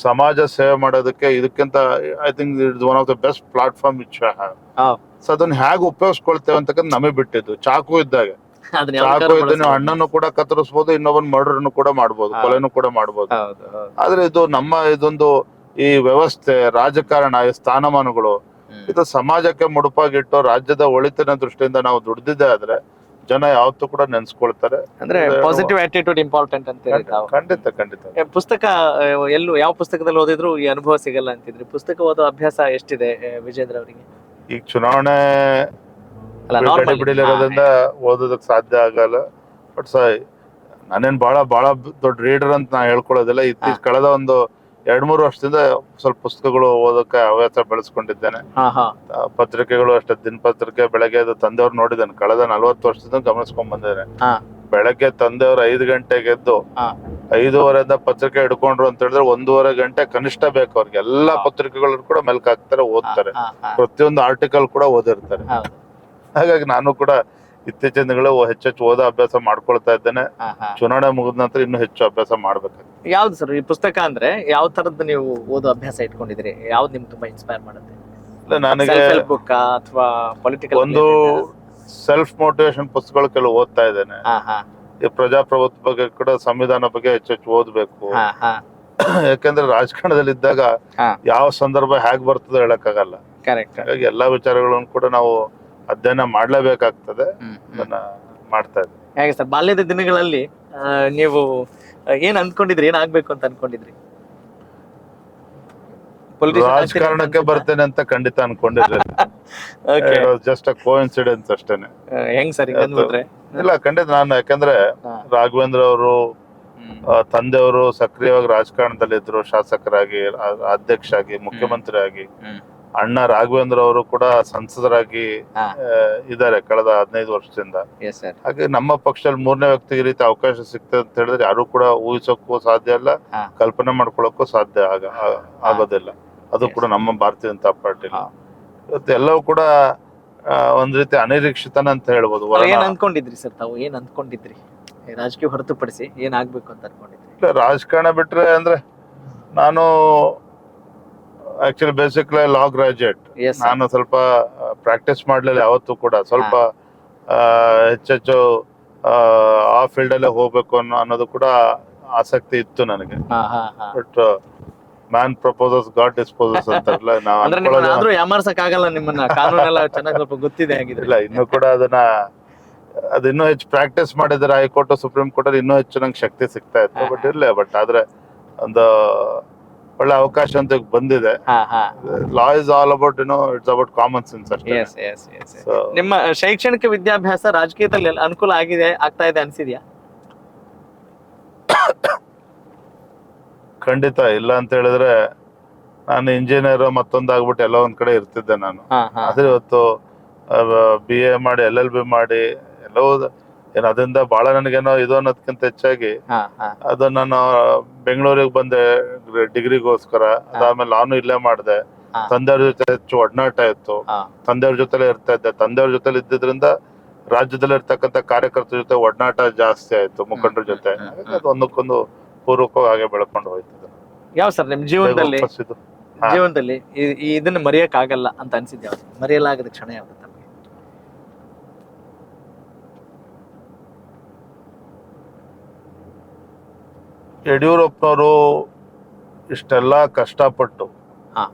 ಸಮಾಜ ಸೇವೆ ಮಾಡೋದಕ್ಕೆ ಇದಕ್ಕಿಂತ I think it's one of the best platform which I have. So ಅದನ್ನ ಹೇಗೆ ಉಪಯೋಗಿಸ್ಕೊಳ್ತೇವೆ ಅಂತಕ್ಕಂಥ ನಮಗೆ ಬಿಟ್ಟಿದ್ದು. ಚಾಕು ಇದ್ದಾಗ ನೀವು ಹಣ್ಣನ್ನು ಕೂಡ ಕತ್ತರಿಸಬಹುದು, ಇನ್ನೊಬ್ಬನ ಮರ್ಡರ್ನು ಕೂಡ ಮಾಡ್ಬೋದು, ಕೊಲೆನೂ ಕೂಡ ಮಾಡ್ಬೋದು. ಆದ್ರೆ ಇದೊಂದು ಈ ವ್ಯವಸ್ಥೆ, ರಾಜಕಾರಣ, ಈ ಸ್ಥಾನಮಾನಗಳು, ಇದು ಸಮಾಜಕ್ಕೆ ಮುಡುಪಾಗಿಟ್ಟು ರಾಜ್ಯದ ಒಳಿತಿನ ದೃಷ್ಟಿಯಿಂದ ನಾವು ದುಡ್ದಿದ್ದೆ ಆದ್ರೆ ಜನ ಯಾವತ್ತೂ ಕೂಡ ನೆನ್ಸ್ಕೊಳ್ತಾರೆ. ಅಂದ್ರೆ ಪಾಸಿಟಿವ್ ಆಟಿಟ್ಯೂಡ್ ಇಂಪಾರ್ಟೆಂಟ್ ಅಂತ ಹೇಳಿ. ಖಂಡಿತ. ಪುಸ್ತಕ ಯಾವ ಪುಸ್ತಕದಲ್ಲಿ ಓದಿದ್ರು ಈ ಅನುಭವ ಸಿಗಲ್ಲ ಅಂತಿದ್ರಿ. ಪುಸ್ತಕ ಓದೋ ಅಭ್ಯಾಸ ಎಷ್ಟಿದೆ ವಿಜೇಂದ್ರ ಅವರಿಗೆ? ಈಗ ಚುನಾವಣೆ ಬಿಡಿಲಿರೋದ್ರಿಂದ ಓದೋದಕ್ಕೆ ಸಾಧ್ಯ ಆಗಲ್ಲ. ಬಟ್ ನಾನೇನ್ ಬಹಳ ದೊಡ್ಡ ರೀಡರ್ ಅಂತ ನಾ ಹೇಳ್ಕೊಳ್ಳೋದಿಲ್ಲ. ಕಳೆದ ಒಂದು 2-3 ವರ್ಷದಿಂದ ಸ್ವಲ್ಪ ಪುಸ್ತಕಗಳು ಓದೋಕೆ ಹವ್ಯಾಸ ಬೆಳೆಸ್ಕೊಂಡಿದ್ದೇನೆ. ಪತ್ರಿಕೆಗಳು ಅಷ್ಟೇ, ದಿನಪತ್ರಿಕೆ ಬೆಳಗ್ಗೆ ತಂದೆಯವ್ರು ನೋಡಿದ್ದೇನೆ. ಕಳೆದ 40 ವರ್ಷದಿಂದ ಗಮನಿಸ್ಕೊಂಡ್ ಬಂದಿದ್ದೇನೆ. ಬೆಳಗ್ಗೆ ತಂದೆಯವ್ರು 5 ಗಂಟೆಗೆ ಎದ್ದು 5:30 ಪತ್ರಿಕೆ ಹಿಡ್ಕೊಂಡ್ರು ಅಂತ ಹೇಳಿದ್ರೆ 1:30 ಗಂಟೆ ಕನಿಷ್ಠ ಬೇಕು ಅವ್ರಿಗೆ. ಎಲ್ಲಾ ಪತ್ರಿಕೆಗಳು ಕೂಡ ಮೆಲ್ಕ್ ಹಾಕ್ತಾರೆ, ಓದ್ತಾರೆ, ಪ್ರತಿಯೊಂದು ಆರ್ಟಿಕಲ್ ಕೂಡ ಓದಿರ್ತಾರೆ. ಹಾಗಾಗಿ ನಾನು ಕೂಡ ಇತ್ತೀಚಿನ ದಿನಗಳು ಹೆಚ್ಚೆಚ್ಚು ಓದೋ ಅಭ್ಯಾಸ ಮಾಡ್ಕೊಳ್ತಾ ಇದ್ದೇನೆ. ಚುನಾವಣೆ ಮುಗಿದ ನಂತರ ಇನ್ನೂ ಹೆಚ್ಚು ಅಭ್ಯಾಸ ಮಾಡ್ಬೇಕಾಗ್ತದೆ. ಯಾವ್ದು ಸರ್ ಈ ಪುಸ್ತಕ ಅಂದ್ರೆ? ಯಾವ ತರದ್ದು ನೀವು ಓದೋ ಅಭ್ಯಾಸ ಇಟ್ಕೊಂಡಿದ್ರಿ? ಯಾವ್ದು ನಿಮ್ಗೆ ತುಂಬಾ ಇನ್ಸ್ಪೈರ್ ಮಾಡುತ್ತೆ? ನನಗೆ ಅಥವಾ ಪೊಲಿಟಿಕಲ್ ಒಂದು ಸೆಲ್ಫ್ ಮೋಟಿವೇಶನ್ ಪುಸ್ತಕಗಳು ಕೆಲವು ಓದ್ತಾ ಇದ್ದೇನೆ. ಈ ಪ್ರಜಾಪ್ರಭುತ್ವ ಬಗ್ಗೆ ಕೂಡ, ಸಂವಿಧಾನ ಬಗ್ಗೆ ಹೆಚ್ಚೆಚ್ಚು ಓದ್ಬೇಕು. ಯಾಕಂದ್ರೆ ರಾಜಕಾರಣದಲ್ಲಿ ಇದ್ದಾಗ ಯಾವ ಸಂದರ್ಭ ಹೇಗ್ ಬರ್ತದೋ ಹೇಳಕ್ಕಾಗಲ್ಲ. ಹಾಗಾಗಿ ಎಲ್ಲಾ ವಿಚಾರಗಳನ್ನು ಕೂಡ ನಾವು ಅಧ್ಯಯನ ಮಾಡ್ಲೇಬೇಕಾಗ್ತದೆ. ಅದನ್ನ ಮಾಡ್ತಾ ಇದ್ದೀವಿ. ಹೇಗೆ ಸರ್, ಬಾಲ್ಯದ ದಿನಗಳಲ್ಲಿ ನೀವು ಏನ್ ಅನ್ಕೊಂಡಿದ್ರಿ, ಏನ್ ಆಗ್ಬೇಕು ಅಂತ ಅನ್ಕೊಂಡಿದ್ರಿ? ರಾಜಕಾರಣಕ್ಕೆ ಬರ್ತೇನೆ ಅಂತ ಖಂಡಿತ ಅನ್ಕೊಂಡಿರ್ಲಿಲ್ಲ. ಜಸ್ಟ್ ಅ ಕೋಇನ್ಸಿಡೆನ್ಸ್ ಅಷ್ಟೇನೆ. ಹೆಂಗ್ ಸರ್ ಇಲ್ಲ, ಖಂಡಿತ ನಾನು, ಯಾಕಂದ್ರೆ ರಾಘವೇಂದ್ರ ಅವರು ತಂದೆಯವರು ಸಕ್ರಿಯವಾಗಿ ರಾಜಕಾರಣದಲ್ಲಿ ಇದ್ರು, ಶಾಸಕರಾಗಿ, ಅಧ್ಯಕ್ಷ ಆಗಿ, ಮುಖ್ಯಮಂತ್ರಿ ಆಗಿ. ಅಣ್ಣ ರಾಘವೇಂದ್ರ ಅವರು ಕೂಡ ಸಂಸದರಾಗಿ ಇದ್ದಾರೆ ಕಳೆದ 15 ವರ್ಷದಿಂದ. ಹಾಗೆ ನಮ್ಮ ಪಕ್ಷದಲ್ಲಿ 3ನೇ ವ್ಯಕ್ತಿಗೆ ರೀತಿ ಅವಕಾಶ ಸಿಗ್ತದೆ ಅಂತ ಹೇಳಿದ್ರೆ ಯಾರು ಕೂಡ ಊಹಿಸೋಕ್ಕೂ ಸಾಧ್ಯ ಇಲ್ಲ, ಕಲ್ಪನೆ ಮಾಡ್ಕೊಳ್ಳೋಕ್ಕೂ ಸಾಧ್ಯ ಆಗೋದಿಲ್ಲ. ಅದು ಕೂಡ ನಮ್ಮ ಭಾರತೀಯ ಜನತಾ ಪಾರ್ಟಿ ಇವತ್ತು ಎಲ್ಲವೂ ಕೂಡ ಒಂದ್ ರೀತಿ ಅನಿರೀಕ್ಷಿತನ ಅಂತ ಹೇಳ್ಬೋದು. ಏನ್ ಅನ್ಕೊಂಡಿದ್ರಿ ಸರ್ ತಾವು, ಏನ್ ಅನ್ಕೊಂಡಿದ್ರಿ ರಾಜಕೀಯ ಹೊರತುಪಡಿಸಿ ಏನ್ ಆಗ್ಬೇಕು ಅಂತ ಅನ್ಕೊಂಡಿದ್ರಿ? ರಾಜಕಾರಣ ಬಿಟ್ರೆ ಅಂದ್ರೆ ನಾನು ಆಕ್ಚುಲಿ ಬೇಸಿಕ್ಲಿ ಲಾ ಗ್ರಾಜುಯೇಟ್. ನಾನು ಸ್ವಲ್ಪ ಪ್ರಾಕ್ಟೀಸ್ ಮಾಡ್ಲಿಲ್ಲ ಯಾವತ್ತೂ ಕೂಡ. ಸ್ವಲ್ಪ ಹೆಚ್ಚೆಚ್ಚು ಆ ಫೀಲ್ಡ್ ಅಲ್ಲೇ ಹೋಗ್ಬೇಕು ಅನ್ನೋದು ಕೂಡ ಆಸಕ್ತಿ ಇತ್ತು ನನಗೆ. But man proposes god disposes ಅಂತಾರಲ್ಲ, ಆದ್ರೂ ಯಾಮಾರ್ಸಕ್ ಆಗಲ್ಲ ನಿಮ್ಮನ್ನ, ಕಾನೂನೆಲ್ಲ ಚೆನ್ನಾಗಿ ಸ್ವಲ್ಪ ಗೊತ್ತಿದೆ ಆಗಿದ್ರೆ. ಇಲ್ಲ, ಇನ್ನು ಕೂಡ ಅದು ಇನ್ನೂ ಹೆಚ್ಚು ಪ್ರಾಕ್ಟೀಸ್ ಮಾಡಿದ್ರೆ ಹೈಕೋರ್ಟ್ ಸುಪ್ರೀಂ ಕೋರ್ಟ್ ಅಲ್ಲಿ ಇನ್ನೂ ಹೆಚ್ಚು ನಂಗೆ ಶಕ್ತಿ ಸಿಗ್ತಾ ಇತ್ತು. ಬಟ್ ಇರ್ಲಿ, ಬಟ್ ಆದ್ರೆ ಒಂದು ಒಳ್ಳೆ ಅವಕಾಶ ಅಂತ ಬಂದಿದೆ. Law is all about it's about common sense ಅಷ್ಟೇ. ನಿಮ್ಮ ಶೈಕ್ಷಣಿಕ ವಿದ್ಯಾಭ್ಯಾಸ ರಾಜಕೀಯದಲ್ಲಿ ಅನುಕೂಲ ಆಗ್ತಾ ಇದೆ ಅನ್ಸಿದ್ಯಾ? ಖಂಡಿತ. ಇಲ್ಲ ಅಂತ ಹೇಳಿದ್ರೆ ನಾನು ಇಂಜಿನಿಯರ್ ಮತ್ತೊಂದಾಗ್ಬಿಟ್ಟು ಎಲ್ಲ ಒಂದ್ ಕಡೆ ಇರ್ತಿದ್ದೆ ನಾನು. ಆದ್ರೆ ಇವತ್ತು BA ಮಾಡಿ LLB ಮಾಡಿ ಎಲ್ಲವೂ ಅದರಿಂದ ಬಹಳ ನನಗೇನೋ ಇದು ಅನ್ನೋದಕ್ಕಿಂತ ಹೆಚ್ಚಾಗಿ ಅದು ನಾನು ಬೆಂಗಳೂರಿಗೆ ಬಂದೆ ಡಿಗ್ರಿಗೋಸ್ಕರ. ಅದಾದ್ಮೇಲೆ ನಾನು ಇಲ್ಲೇ ಮಾಡಿದೆ. ತಂದೆಯವ್ರ ಜೊತೆ ಹೆಚ್ಚು ಒಡನಾಟ ಇತ್ತು, ತಂದೆಯವ್ರ ಜೊತೆಲೆ ಇರ್ತಾ ಇದ್ದೆ. ತಂದೆಯವ್ರ ಜೊತೆ ಇದ್ದಿದ್ರಿಂದ ರಾಜ್ಯದಲ್ಲಿ ಇರ್ತಕ್ಕಂಥ ಕಾರ್ಯಕರ್ತರ ಜೊತೆ ಒಡನಾಟ ಜಾಸ್ತಿ ಆಯ್ತು, ಮುಖಂಡರ ಜೊತೆ. ಅದು ಒಂದಕ್ಕೊಂದು ಪೂರ್ವಕವಾಗಿ ಹಾಗೆ ಬೆಳ್ಕೊಂಡು ಹೋಯ್ತದೆ. ಯಾವ ಸರ್ ನಿಮ್ ಜೀವನದಲ್ಲಿ ಇದನ್ನ ಮರೆಯಕ್ ಆಗಲ್ಲ ಅಂತ ಅನ್ಸಿದ್ ಯಾವ್ದು, ಮರೆಯಲಾಗದ ಕ್ಷಣ ಯಾವ್ದು ತಮಗೆ? ಯಡಿಯೂರಪ್ಪನವರು ಇಷ್ಟೆಲ್ಲ ಕಷ್ಟಪಟ್ಟು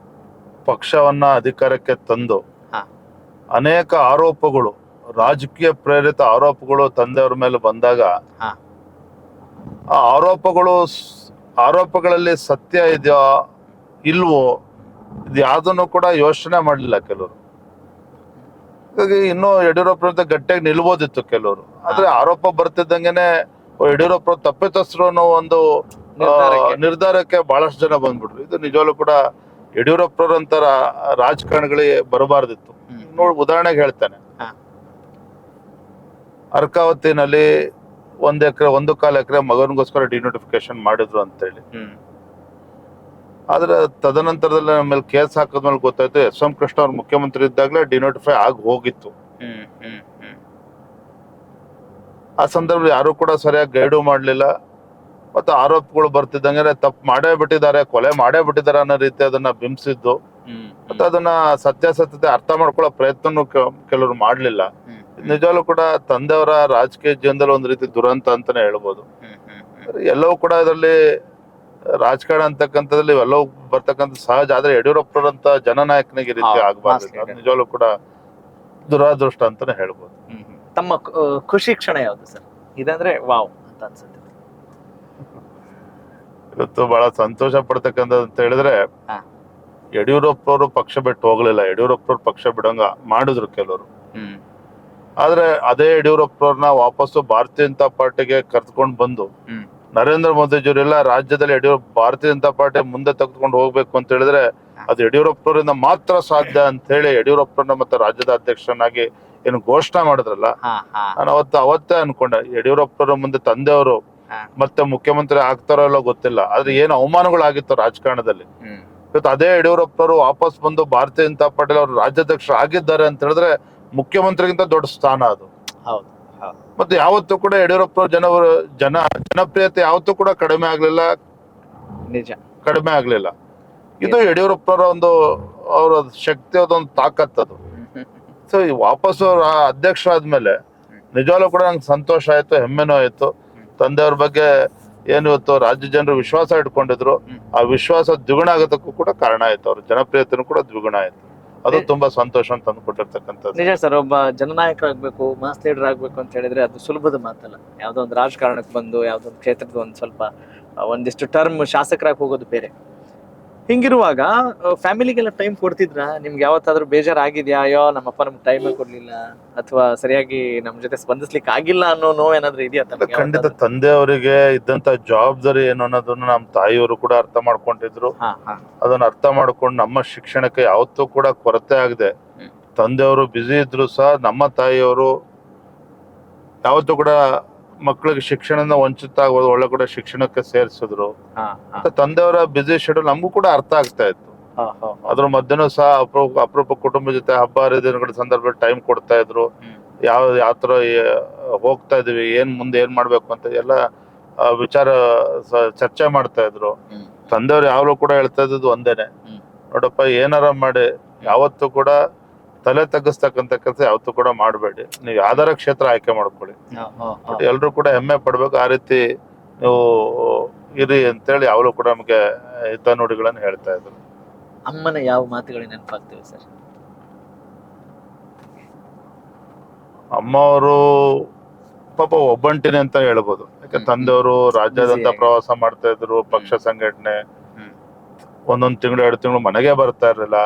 ಪಕ್ಷವನ್ನ ಅಧಿಕಾರಕ್ಕೆ ತಂದು ಅನೇಕ ಆರೋಪಗಳು, ರಾಜಕೀಯ ಪ್ರೇರಿತ ಆರೋಪಗಳು ತಂದೆಯವ್ರ ಮೇಲೆ ಬಂದಾಗ ಆ ಆರೋಪಗಳಲ್ಲಿ ಸತ್ಯ ಇದೆಯೋ ಇಲ್ವೋ ಇದು ಯಾವ್ದನ್ನು ಕೂಡ ಯೋಚನೆ ಮಾಡಲಿಲ್ಲ ಕೆಲವರು. ಹಾಗಾಗಿ ಇನ್ನೂ ಯಡಿಯೂರಪ್ಪರ ಗಟ್ಟಿಯಾಗಿ ನಿಲ್ಬೋದಿತ್ತು ಕೆಲವರು. ಆದ್ರೆ ಆರೋಪ ಬರ್ತಿದ್ದಂಗೆನೆ ಯಡಿಯೂರಪ್ಪ ತಪ್ಪಿತಸ್ಥರು ಅನ್ನೋ ಒಂದು ನಿರ್ಧಾರಕ್ಕೆ ಬಹಳಷ್ಟು ಜನ ಬಂದ್ಬಿಟ್ರು. ಇದು ನಿಜವಾಗ್ಲೂ ಕೂಡ ಯಡಿಯೂರಪ್ಪರಂತರ ರಾಜಕಾರಣಿಗಳಿಗೆ ಬರಬಾರ್ದಿತ್ತು. ನೋಡಿ, ಉದಾಹರಣೆಗೆ ಹೇಳ್ತೇನೆ. ಅರ್ಕಾವತಿನಲ್ಲಿ 1 ಎಕರೆ 1.25 ಎಕರೆ ಮಗನಿಗೋಸ್ಕರ ಡಿನೋಟಿಫಿಕೇಶನ್ ಮಾಡಿದ್ರು ಅಂತೇಳಿ. ಆದ್ರೆ ತದನಂತರದಲ್ಲಿ ನಮ್ಮ ಮೇಲೆ ಕೇಸ್ ಹಾಕಿದ್ಮೇಲೆ ಗೊತ್ತಾಯ್ತು SM ಕೃಷ್ಣ ಅವ್ರು ಮುಖ್ಯಮಂತ್ರಿ ಇದ್ದಾಗಲೇ ಡಿನೋಟಿಫೈ ಆಗಿ ಹೋಗಿತ್ತು. ಆ ಸಂದರ್ಭದಲ್ಲಿ ಯಾರು ಕೂಡ ಸರಿಯಾಗಿ ಗೈಡು ಮಾಡ್ಲಿಲ್ಲ. ಮತ್ತೆ ಆರೋಪಗಳು ಬರ್ತಿದ್ದಂಗೆ ತಪ್ಪು ಮಾಡೇ ಬಿಟ್ಟಿದ್ದಾರೆ, ಕೊಲೆ ಮಾಡೇ ಬಿಟ್ಟಿದ್ದಾರೆ ಅನ್ನೋ ರೀತಿ ಅದನ್ನ ಬಿಂಬಿಸಿದ್ದು. ಮತ್ತೆ ಅದನ್ನ ಸತ್ಯಾಸತ್ಯತೆ ಅರ್ಥ ಮಾಡ್ಕೊಳ್ಳೋ ಪ್ರಯತ್ನನೂ ಕೆಲವರು ಮಾಡ್ಲಿಲ್ಲ. ನಿಜವಾಗ್ಲೂ ಕೂಡ ತಂದೆಯವರ ರಾಜಕೀಯ ಜೀವನದಲ್ಲಿ ಒಂದ್ ರೀತಿ ದುರಂತ ಅಂತಾನೆ ಹೇಳ್ಬೋದು. ಎಲ್ಲವೂ ಕೂಡ ಇದರಲ್ಲಿ ರಾಜಕಾರಣ ಅಂತಕ್ಕಂಥದ್ರಲ್ಲಿ ಎಲ್ಲವೂ ಬರ್ತಕ್ಕಂಥ ಸಹಜ. ಆದ್ರೆ ಯಡಿಯೂರಪ್ಪರಂತ ಜನನಾಯಕನಿಗೆ ರೀತಿ ಆಗ್ಬಾರ್ದು. ನಿಜವಾಗ್ಲೂ ಕೂಡ ದುರಾದೃಷ್ಟ ಅಂತಾನೆ ಹೇಳ್ಬೋದು. ತಮ್ಮ ಖುಷಿ ಕ್ಷಣ ಯಾವ್ದು ಸರ್? ಇದಂದ್ರೆ ವಾವ್ ಅಂತ ಅನ್ಸುತ್ತೆ. ಇವತ್ತು ಬಹಳ ಸಂತೋಷ ಪಡ್ತಕ್ಕಂಥದ್ದು ಅಂತ ಹೇಳಿದ್ರೆ, ಯಡಿಯೂರಪ್ಪನವರು ಪಕ್ಷ ಬಿಟ್ಟು ಹೋಗ್ಲಿಲ್ಲ. ಯಡಿಯೂರಪ್ಪನವ್ರು ಪಕ್ಷ ಬಿಡಂಗ ಮಾಡಿದ್ರು ಕೆಲವರು. ಆದ್ರೆ ಅದೇ ಯಡಿಯೂರಪ್ಪನವ್ರನ್ನ ವಾಪಸ್ಸು ಭಾರತೀಯ ಜನತಾ ಪಾರ್ಟಿಗೆ ಕರ್ತ್ಕೊಂಡ್ ಬಂದು ನರೇಂದ್ರ ಮೋದಿಜಿಯವರೆಲ್ಲ ರಾಜ್ಯದಲ್ಲಿ ಭಾರತೀಯ ಜನತಾ ಪಾರ್ಟಿ ಮುಂದೆ ತೆಗೆದುಕೊಂಡು ಹೋಗ್ಬೇಕು ಅಂತ ಹೇಳಿದ್ರೆ ಅದು ಯಡಿಯೂರಪ್ಪನವರಿಂದ ಮಾತ್ರ ಸಾಧ್ಯ ಅಂತ ಹೇಳಿ ಯಡಿಯೂರಪ್ಪರನ್ನ ಮತ್ತೆ ರಾಜ್ಯದ ಅಧ್ಯಕ್ಷನಾಗಿ ಏನು ಘೋಷಣೆ ಮಾಡಿದ್ರಲ್ಲ, ನಾನು ಅವತ್ತೇ ಅನ್ಕೊಂಡೆ ಯಡಿಯೂರಪ್ಪರ ಮುಂದೆ ತಂದೆಯವರು ಮತ್ತೆ ಮುಖ್ಯಮಂತ್ರಿ ಆಗ್ತಾರೋ ಇಲ್ಲೋ ಗೊತ್ತಿಲ್ಲ, ಆದ್ರೆ ಏನು ಅವಮಾನಗಳಾಗಿತ್ತು ರಾಜಕಾರಣದಲ್ಲಿ. ಇವತ್ತು ಅದೇ ಯಡಿಯೂರಪ್ಪನವರು ವಾಪಸ್ ಬಂದು ಭಾರತೀಯ ಜನತಾ ಪಾರ್ಟಿ ಅವರು ರಾಜ್ಯಾಧ್ಯಕ್ಷರು ಆಗಿದ್ದಾರೆ ಅಂತ ಹೇಳಿದ್ರೆ ಮುಖ್ಯಮಂತ್ರಿಗಿಂತ ದೊಡ್ಡ ಸ್ಥಾನ ಅದು. ಮತ್ತೆ ಯಾವತ್ತೂ ಕೂಡ ಯಡಿಯೂರಪ್ಪ ಜನಪ್ರಿಯತೆ ಯಾವತ್ತೂ ಕೂಡ ಕಡಿಮೆ ಆಗ್ಲಿಲ್ಲ. ಇದು ಯಡಿಯೂರಪ್ಪರ ಅವರ ಶಕ್ತಿ, ಅದೊಂದು ತಾಕತ್ತದು. ಸೊ ವಾಪಸ್ ಅಧ್ಯಕ್ಷ ಆದ್ಮೇಲೆ ನಿಜವಾಗ್ಲೂ ಕೂಡ ನಂಗೆ ಸಂತೋಷ ಆಯ್ತು, ಹೆಮ್ಮೆನೂ ಆಯ್ತು. ತಂದೆಯವ್ರ ಬಗ್ಗೆ ಏನು ಇವತ್ತು ರಾಜ್ಯ ಜನರು ವಿಶ್ವಾಸ ಇಟ್ಕೊಂಡಿದ್ರು, ಆ ವಿಶ್ವಾಸ ದ್ವಿಗುಣ ಆಗೋದಕ್ಕೂ ಕೂಡ ಕಾರಣ ಆಯ್ತು. ಅವ್ರ ಜನಪ್ರಿಯತೆನೂ ಕೂಡ ದ್ವಿಗುಣ ಆಯ್ತು. ಅದು ತುಂಬಾ ಸಂತೋಷ ಅಂತ ಅಂದ್ಕೊಟ್ಟಿರ್ತಕ್ಕಂಥದ್ದು. ನಿಜ ಸರ್, ಒಬ್ಬ ಜನನಾಯಕರಾಗ್ಬೇಕು, ಮಾಸ್ ಲೀಡರ್ ಆಗ್ಬೇಕು ಅಂತ ಹೇಳಿದ್ರೆ ಅದು ಸುಲಭದ ಮಾತಲ್ಲ. ಯಾವ್ದೋ ಒಂದು ರಾಜಕಾರಣಕ್ಕೆ ಬಂದು ಯಾವ್ದೋ ಒಂದು ಕ್ಷೇತ್ರದ ಒಂದಿಷ್ಟು ಟರ್ಮ್ ಶಾಸಕರಾಗಿ ಹೋಗೋದು ಬೇರೆ. ಹಿಂಗಿರುವಾಗ ಫ್ಯಾಮಿಲಿಗೆಲ್ಲ ಟೈಮ್ ಕೊಡ್ತಿದ್ರ? ನಿಮ್ಗೆ ಯಾವತ್ತಾದ್ರೂ ಬೇಜಾರಾಗಿದ್ಯಾ? ಅಯ್ಯೋ ನಮ್ಮಪ್ಪ ನಮ್ಗೆ ಟೈಮ್ ಕೊಡ್ಲಿಲ್ಲ ಅಥವಾ ಸರಿಯಾಗಿ ನಮ್ ಜೊತೆ ಸ್ಪಂದಿಸ್ಲಿಕ್ಕೆ ಆಗಿಲ್ಲ ಅನ್ನೋ ನೋವು ಏನಾದ್ರು ಇದೆಯಾ? ಖಂಡಿತ. ತಂದೆಯವರಿಗೆ ಇದ್ದಂತ ಜವಾಬ್ದಾರಿ ಏನು ಅನ್ನೋದನ್ನ ನಮ್ಮ ತಾಯಿಯವರು ಕೂಡ ಅರ್ಥ ಮಾಡ್ಕೊಂಡಿದ್ರು. ಅದನ್ನ ಅರ್ಥ ಮಾಡ್ಕೊಂಡು ನಮ್ಮ ಶಿಕ್ಷಣಕ್ಕೆ ಯಾವತ್ತೂ ಕೂಡ ಕೊರತೆ ಆಗದೆ, ತಂದೆಯವರು ಬ್ಯುಸಿ ಇದ್ರು ಸಹ ನಮ್ಮ ತಾಯಿಯವರು ಯಾವತ್ತೂ ಕೂಡ ಮಕ್ಕಳಿಗೆ ಶಿಕ್ಷಣದಿಂದ ವಂಚಿತ ಆಗೋದು, ಒಳ್ಳೆ ಕೂಡ ಶಿಕ್ಷಣಕ್ಕೆ ಸೇರಿಸಿದ್ರು. ತಂದೆಯವರ ಬ್ಯುಸಿ ಶೆಡ್ಯೂಲ್ ನಮಗೂ ಕೂಡ ಅರ್ಥ ಆಗ್ತಾ ಇತ್ತು. ಅದ್ರ ಮಧ್ಯನೂ ಸಹ ಅಪರೂಪ ಕುಟುಂಬ ಜೊತೆ ಹಬ್ಬ ಹರಿದಿನಗಳ ಸಂದರ್ಭದಲ್ಲಿ ಟೈಮ್ ಕೊಡ್ತಾ ಇದ್ರು. ಯಾವ ತರ ಹೋಗ್ತಾ ಇದೀವಿ, ಮುಂದೆ ಏನ್ ಮಾಡ್ಬೇಕು ಅಂತ ಎಲ್ಲ ವಿಚಾರ ಚರ್ಚೆ ಮಾಡ್ತಾ ಇದ್ರು. ತಂದೆಯವ್ರು ಯಾವಾಗಲೂ ಕೂಡ ಹೇಳ್ತಾ ಇದ್ದದ್ದು ಒಂದೇನೆ, ನೋಡಪ್ಪ ಏನಾರ ಮಾಡಿ ಯಾವತ್ತೂ ಕೂಡ ತಲೆ ತಗ್ಗಿಸ್ತಕ್ಕಂಥ ಕೆಲಸ ಯಾವತ್ತೂ ಕೂಡ ಮಾಡಬೇಡಿ, ನೀವು ಯಾವ್ದಾರ ಕ್ಷೇತ್ರ ಆಯ್ಕೆ ಮಾಡ್ಕೊಳ್ಳಿ, ಎಲ್ರು ಕೂಡ ಹೆಮ್ಮೆ ಪಡ್ಬೇಕು, ಆ ರೀತಿ ನೀವು ಇರಿ ಅಂತೇಳಿ ಯಾವಾಗಲೂ ಕೂಡ ನಮ್ಗೆ ಹಿತನುಡಿಗಳನ್ನು ಹೇಳ್ತಾ ಇದ್ರು. ಅಮ್ಮನ ಯಾವ ಮಾತುಗಳು ನೆನಪಾಗ್ತೇವೆ ಸರ್? ಅಮ್ಮ ಅವರು ಪಾಪ ಒಬ್ಬಂಟಿನಿ ಅಂತ ಹೇಳ್ಬೋದು. ಯಾಕೆ ತಂದೆಯವರು ರಾಜ್ಯಾದ್ಯಂತ ಪ್ರವಾಸ ಮಾಡ್ತಾ ಇದ್ರು, ಪಕ್ಷ ಸಂಘಟನೆ, ಒಂದೊಂದ್ ತಿಂಗಳು 2 ತಿಂಗಳು ಮನೆಗೆ ಬರ್ತಾ ಇರ್ಲಿಲ್ಲ.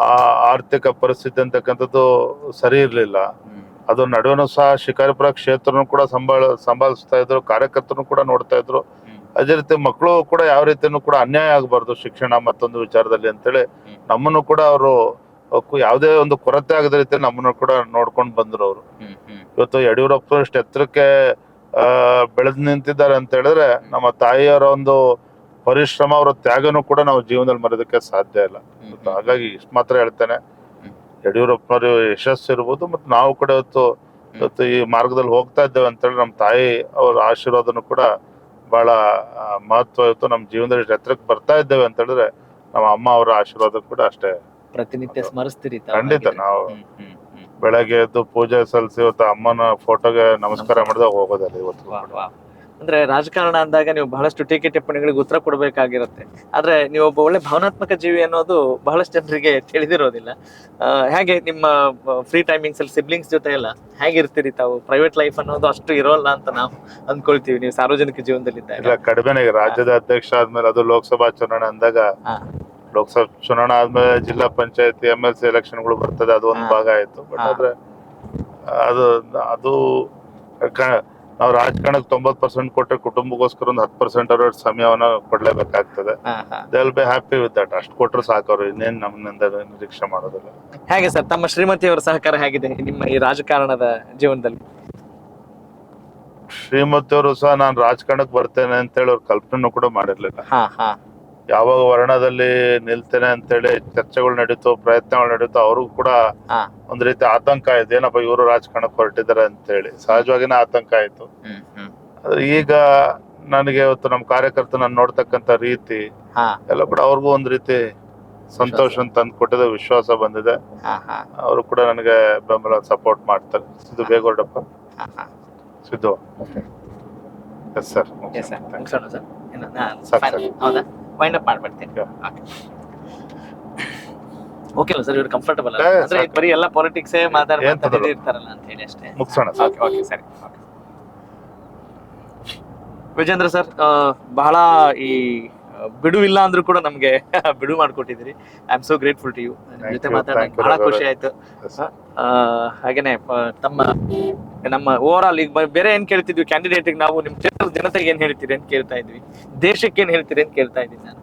ಆ ಆರ್ಥಿಕ ಪರಿಸ್ಥಿತಿ ಅಂತಕ್ಕಂಥದ್ದು ಸರಿ ಇರ್ಲಿಲ್ಲ. ಅದ್ರ ನಡುವೆನೂ ಸಹ ಶಿಕಾರಿಪುರ ಕ್ಷೇತ್ರನು ಕೂಡ ಸಂಭಾಳಿಸ್ತಾ ಇದ್ರು, ಕಾರ್ಯಕರ್ತರು ಕೂಡ ನೋಡ್ತಾ ಇದ್ರು. ಅದೇ ರೀತಿ ಮಕ್ಕಳು ಕೂಡ ಯಾವ ರೀತಿನೂ ಕೂಡ ಅನ್ಯಾಯ ಆಗಬಾರ್ದು ಶಿಕ್ಷಣ ಮತ್ತೊಂದು ವಿಚಾರದಲ್ಲಿ ಅಂತೇಳಿ ನಮ್ಮನ್ನು ಕೂಡ ಅವರು ಯಾವುದೇ ಒಂದು ಕೊರತೆ ಆಗದ ರೀತಿ ನಮ್ಮನ್ನು ಕೂಡ ನೋಡ್ಕೊಂಡು ಬಂದ್ರು ಅವರು. ಇವತ್ತು ಯಡಿಯೂರಪ್ಪ ಇಷ್ಟು ಎತ್ತರಕ್ಕೆ ಬೆಳೆದು ನಿಂತಿದ್ದಾರೆ ಅಂತ ಹೇಳಿದ್ರೆ ನಮ್ಮ ತಾಯಿಯವರ ಒಂದು ಪರಿಶ್ರಮ, ಅವರ ತ್ಯಾಗನೂ ಕೂಡ ನಾವು ಜೀವನದಲ್ಲಿ ಮರೆಯೋದಕ್ಕೆ ಸಾಧ್ಯ ಇಲ್ಲ. ಹಾಗಾಗಿ ಇಷ್ಟು ಮಾತ್ರ ಹೇಳ್ತೇನೆ, ಯಡಿಯೂರಪ್ಪನವರು ಯಶಸ್ಸು ಇರ್ಬೋದು, ಮತ್ತು ನಾವು ಕೂಡ ಇವತ್ತು ಈ ಮಾರ್ಗದಲ್ಲಿ ಹೋಗ್ತಾ ಇದ್ದೇವೆ ಅಂತೇಳಿ ನಮ್ಮ ತಾಯಿ ಅವ್ರ ಆಶೀರ್ವಾದನು ಕೂಡ ಬಹಳ ಮಹತ್ವ ಇತ್ತು. ನಮ್ಮ ಜೀವನದಲ್ಲಿ ಎತ್ತರಕ್ಕೆ ಬರ್ತಾ ಇದ್ದೇವೆ ಅಂತ ಹೇಳಿದ್ರೆ ನಮ್ಮ ಅಮ್ಮ ಅವರ ಆಶೀರ್ವಾದ ಕೂಡ ಅಷ್ಟೇ. ಪ್ರತಿನಿತ್ಯ ಸ್ಮರಿಸ್ತೀರಿ? ಖಂಡಿತ. ನಾವು ಬೆಳಗ್ಗೆ ಎದ್ದು ಪೂಜೆ ಸಲ್ಲಿಸಿ ಇವತ್ತು ಅಮ್ಮನ ಫೋಟೋಗೆ ನಮಸ್ಕಾರ ಮಾಡಿದಾಗ ಹೋಗೋದಲ್ಲ ಇವತ್ತು. ಅಂದ್ರೆ ರಾಜಕಾರಣ ಅಂದಾಗ ನೀವು ಬಹಳಷ್ಟು ಟೀಕೆ ಟಿಪ್ಪಣಿಗಳಿಗೆ ಉತ್ತರ ಕೊಡ್ಬೇಕಾಗಿರುತ್ತೆ, ಆದ್ರೆ ನೀವು ಒಬ್ಬ ಒಳ್ಳೆ ಭಾವನಾತ್ಮಕ ಜೀವಿ ಅನ್ನೋದು ಬಹಳಷ್ಟು ಜನರಿಗೆ ತಿಳಿದಿರೋದಿಲ್ಲ. ಹೇಗೆ ನಿಮ್ಮ ಫ್ರೀ ಟೈಮಿಂಗ್ಸ್ ಅಲ್ಲಿ ಸಿಬ್ಲಿಂಗ್ಸ್ ಜೊತೆ ಎಲ್ಲ ಹೇಗಿರ್ತೀರಿ ತಾವು? ಪ್ರೈವೇಟ್ ಲೈಫ್ ಅನ್ನೋದು ಅಷ್ಟು ಇರೋಲ್ಲ ಅಂತ ನಾವು ಅಂದ್ಕೊಳ್ತೀವಿ, ನೀವು ಸಾರ್ವಜನಿಕ ಜೀವನದಲ್ಲಿ ಇಲ್ಲ ಕಡಿಮೆನೆ. ರಾಜ್ಯದ ಅಧ್ಯಕ್ಷ ಆದ್ಮೇಲೆ, ಅದು ಲೋಕಸಭಾ ಚುನಾವಣೆ ಅಂದಾಗ, ಲೋಕಸಭಾ ಚುನಾವಣೆ ಆದ್ಮೇಲೆ ಜಿಲ್ಲಾ ಪಂಚಾಯತಿ MLC ಎಲೆಕ್ಷನ್ಗಳು ಬರ್ತದೆ, ಅದು ಒಂದು ಭಾಗ ಆಯ್ತು. ಬಟ್ ಆದ್ರೆ ಅದು ನಾವು ರಾಜಕಾರಣಕ್ಕೆ 90% ಕೊಟ್ಟರೆ ಕುಟುಂಬಕ್ಕೋಸ್ಕರ ಒಂದು 10% ಅವರ ಸಮಯವನ್ನ ಕೊಡ್ಲೇಬೇಕಾಗ್ತದೆ. They will be happy with that. ಅಷ್ಟು ಕೊಟ್ಟರು ಸಾಕವ್ರು, ಇನ್ನೇನ್ ನಮ್ಮಿಂದ ನಿರೀಕ್ಷೆ ಮಾಡೋದಿಲ್ಲ. ಹೇಗೆ ಸರ್ ತಮ್ಮ ಶ್ರೀಮತಿಯವರ ಸಹಕಾರ ಹೇಗಿದೆ ನಿಮ್ಮ ಈ ರಾಜಕಾರಣದ ಜೀವನದಲ್ಲಿ? ಶ್ರೀಮತಿಯವರು ಸಹ ನಾನು ರಾಜಕಾರಣಕ್ಕೆ ಬರ್ತೇನೆ ಅಂತೇಳಿ ಅವ್ರ ಕಲ್ಪನೆ ಕೂಡ ಮಾಡಿರ್ಲಿಲ್ಲ. ಯಾವಾಗ ವರ್ಣದಲ್ಲಿ ನಿಲ್ತೇನೆ ಅಂತೇಳಿ ಚರ್ಚೆಗಳು ನಡೀತು, ಪ್ರಯತ್ನಗಳು ನಡೀತು, ಅವ್ರಿಗೂ ಕೂಡ ಒಂದ್ ರೀತಿ ಆತಂಕ ಆಯ್ತು, ಏನಪ್ಪ ಇವರು ರಾಜಕಾರಣಕ್ಕೆ ಹೊರಟಿದ್ದಾರೆ ಅಂತೇಳಿ. ಸಹಜವಾಗಿನ ಆತಂಕ ಆಯ್ತು. ಆದ್ರೆ ಈಗ ನನಗೆ ಇವತ್ತು ನಮ್ಮ ಕಾರ್ಯಕರ್ತ ನಾನು ನೋಡ್ತಕ್ಕಂಥ ರೀತಿ ಎಲ್ಲ ಕೂಡ ಅವ್ರಿಗೂ ಒಂದ್ ರೀತಿ ಸಂತೋಷ ತಂದು ಕೊಟ್ಟಿದೆ, ವಿಶ್ವಾಸ ಬಂದಿದೆ. ಅವರು ಕೂಡ ನನಗೆ ಬೆಂಬಲ ಸಪೋರ್ಟ್ ಮಾಡ್ತಾರೆ. ಸಿದ್ದು ಬೇಗೋರ್ಡಪ್ಪ, ಸಿದ್ದು. Yes sir. ಹೌದಾ, ವೈಂಡ್ ಅಪ್ ಮಾಡ್ಬಿಡ್ತೀನಿ. ಓಕೆ ಸರ್, ಇವ್ರು ಕಂಫರ್ಟಬಲ್ ಅಂದ್ರೆ ಬರೀ ಎಲ್ಲ ಪಾಲಿಟಿಕ್ಸ್ ಮಾತಾಡ್ತಾ ಇರ್ತಾರಲ್ಲ ಅಂತ ಹೇಳಿ ಅಷ್ಟೇ ಮುಗಿಸೋಣ. ಓಕೆ ಸರಿ. ವಿಜೇಂದ್ರ ಸರ್, ಬಹಳ ಈ ಬಿಡುವಿಲ್ಲ ಅಂದ್ರೂ ಕೂಡ ನಮ್ಗೆ ಬಿಡು ಮಾಡ್ಕೊಟ್ಟಿದ್ದೀರಿ. I am so grateful to you. ಜೊತೆ ಮಾತಾಡೋಕೆ ಬಹಳ ಖುಷಿ ಆಯ್ತು. ಹಾಗೇನೆ ನಮ್ಮ ಓವರ್ ಆಲ್ ಈಗ ಬೇರೆ ಏನ್ ಕೇಳ್ತಿದ್ವಿ ಕ್ಯಾಂಡಿಡೇಟ್, ನಾವು ನಿಮ್ ಕ್ಷೇತ್ರದ ಜನತೆಗೆ ಏನ್ ಹೇಳ್ತೀರಿ ಅಂತ ಕೇಳ್ತಾ ಇದ್ವಿ, ದೇಶಕ್ಕೆ ಏನ್ ಹೇಳ್ತೀರಿ ಅಂತ ಕೇಳ್ತಾ ಇದ್ದೀನಿ ನಾನು.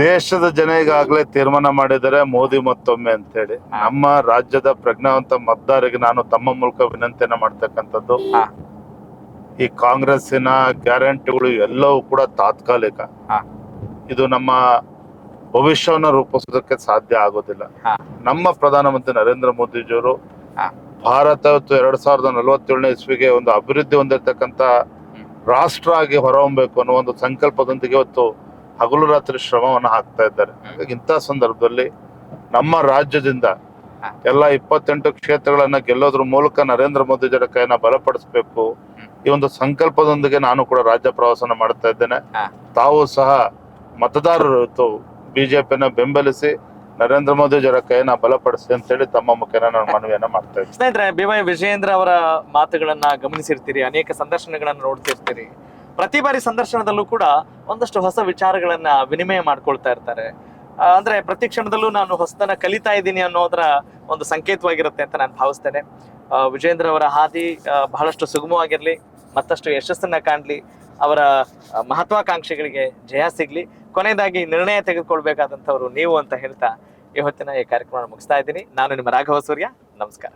ದೇಶದ ಜನ ಈಗಾಗಲೇ ತೀರ್ಮಾನ ಮಾಡಿದರೆ ಮೋದಿ ಮತ್ತೊಮ್ಮೆ ಅಂತೇಳಿ. ನಮ್ಮ ರಾಜ್ಯದ ಪ್ರಜ್ಞಾವಂತ ಮತದಾರರಿಗೆ ನಾನು ತಮ್ಮ ಮೂಲಕ ವಿನಂತಿಯನ್ನ ಮಾಡ್ತಕ್ಕಂಥದ್ದು, ಈ ಕಾಂಗ್ರೆಸ್ಸಿನ ಗ್ಯಾರಂಟಿಗಳು ಎಲ್ಲವೂ ಕೂಡ ತಾತ್ಕಾಲಿಕ. ಇದು ನಮ್ಮ ಭವಿಷ್ಯವನ್ನು ರೂಪಿಸೋದಕ್ಕೆ ಸಾಧ್ಯ ಆಗೋದಿಲ್ಲ. ನಮ್ಮ ಪ್ರಧಾನಮಂತ್ರಿ ನರೇಂದ್ರ ಮೋದಿಜಿಯವರು ಭಾರತ 2047ನೇ ಇಸ್ವಿಗೆ ಒಂದು ಅಭಿವೃದ್ಧಿ ಹೊಂದಿರತಕ್ಕಂತ ರಾಷ್ಟ್ರ ಆಗಿ ಹೊರಹೊಮ್ಮಬೇಕು ಅನ್ನೋ ಒಂದು ಸಂಕಲ್ಪದೊಂದಿಗೆ ಇವತ್ತು ಹಗಲು ರಾತ್ರಿ ಶ್ರಮವನ್ನು ಹಾಕ್ತಾ ಇದ್ದಾರೆ. ಇಂಥ ಸಂದರ್ಭದಲ್ಲಿ ನಮ್ಮ ರಾಜ್ಯದಿಂದ ಎಲ್ಲ 28 ಕ್ಷೇತ್ರಗಳನ್ನ ಗೆಲ್ಲೋದ್ರ ಮೂಲಕ ನರೇಂದ್ರ ಮೋದಿಜಿಯವರ ಕೈನ ಬಲಪಡಿಸಬೇಕು, ಈ ಒಂದು ಸಂಕಲ್ಪದೊಂದಿಗೆ ನಾನು ಕೂಡ ರಾಜ್ಯ ಪ್ರವಾಸನ ಮಾಡ್ತಾ ಇದ್ದೇನೆ. ತಾವು ಸಹ ಮತದಾರರು ಇವತ್ತು ಬಿಜೆಪಿನ ಬೆಂಬಲಿಸಿ ನರೇಂದ್ರ ಮೋದಿಜಿಯವರ ಕೈನ ಬಲಪಡಿಸಿ ಅಂತ ಹೇಳಿ ತಮ್ಮ ಮುಖೇನ ನಾನು ಮನವಿಯನ್ನ ಮಾಡ್ತಾ ಇದ್ದೀನಿ. ಸ್ನೇಹಿತರೆ, BY ವಿಜಯೇಂದ್ರ ಅವರ ಮಾತುಗಳನ್ನ ಗಮನಿಸಿರ್ತೀರಿ, ಅನೇಕ ಸಂದರ್ಶನಗಳನ್ನ ನೋಡ್ತಿರ್ತೀರಿ. ಪ್ರತಿ ಬಾರಿ ಸಂದರ್ಶನದಲ್ಲೂ ಕೂಡ ಒಂದಷ್ಟು ಹೊಸ ವಿಚಾರಗಳನ್ನ ವಿನಿಮಯ ಮಾಡ್ಕೊಳ್ತಾ ಇರ್ತಾರೆ. ಅಂದ್ರೆ ಪ್ರತಿ ಕ್ಷಣದಲ್ಲೂ ನಾನು ಹೊಸತನ ಕಲಿತಾ ಇದ್ದೀನಿ ಅನ್ನೋದರ ಒಂದು ಸಂಕೇತವಾಗಿರುತ್ತೆ ಅಂತ ನಾನು ಭಾವಿಸ್ತೇನೆ. ವಿಜಯೇಂದ್ರ ಅವರ ಹಾದಿ ಬಹಳಷ್ಟು ಸುಗಮವಾಗಿರ್ಲಿ, ಮತ್ತಷ್ಟು ಯಶಸ್ಸನ್ನ ಕಾಣ್ಲಿ, ಅವರ ಮಹತ್ವಾಕಾಂಕ್ಷೆಗಳಿಗೆ ಜಯ ಸಿಗ್ಲಿ. ಕೊನೆಯದಾಗಿ ನಿರ್ಣಯ ತೆಗೆದುಕೊಳ್ಬೇಕಾದಂಥವ್ರು ನೀವು ಅಂತ ಹೇಳ್ತಾ ಇವತ್ತಿನ ಈ ಕಾರ್ಯಕ್ರಮ ಮುಗಿಸ್ತಾ ಇದ್ದೀನಿ. ನಾನು ನಿಮ್ಮ ರಾಘವ ಸೂರ್ಯ. ನಮಸ್ಕಾರ.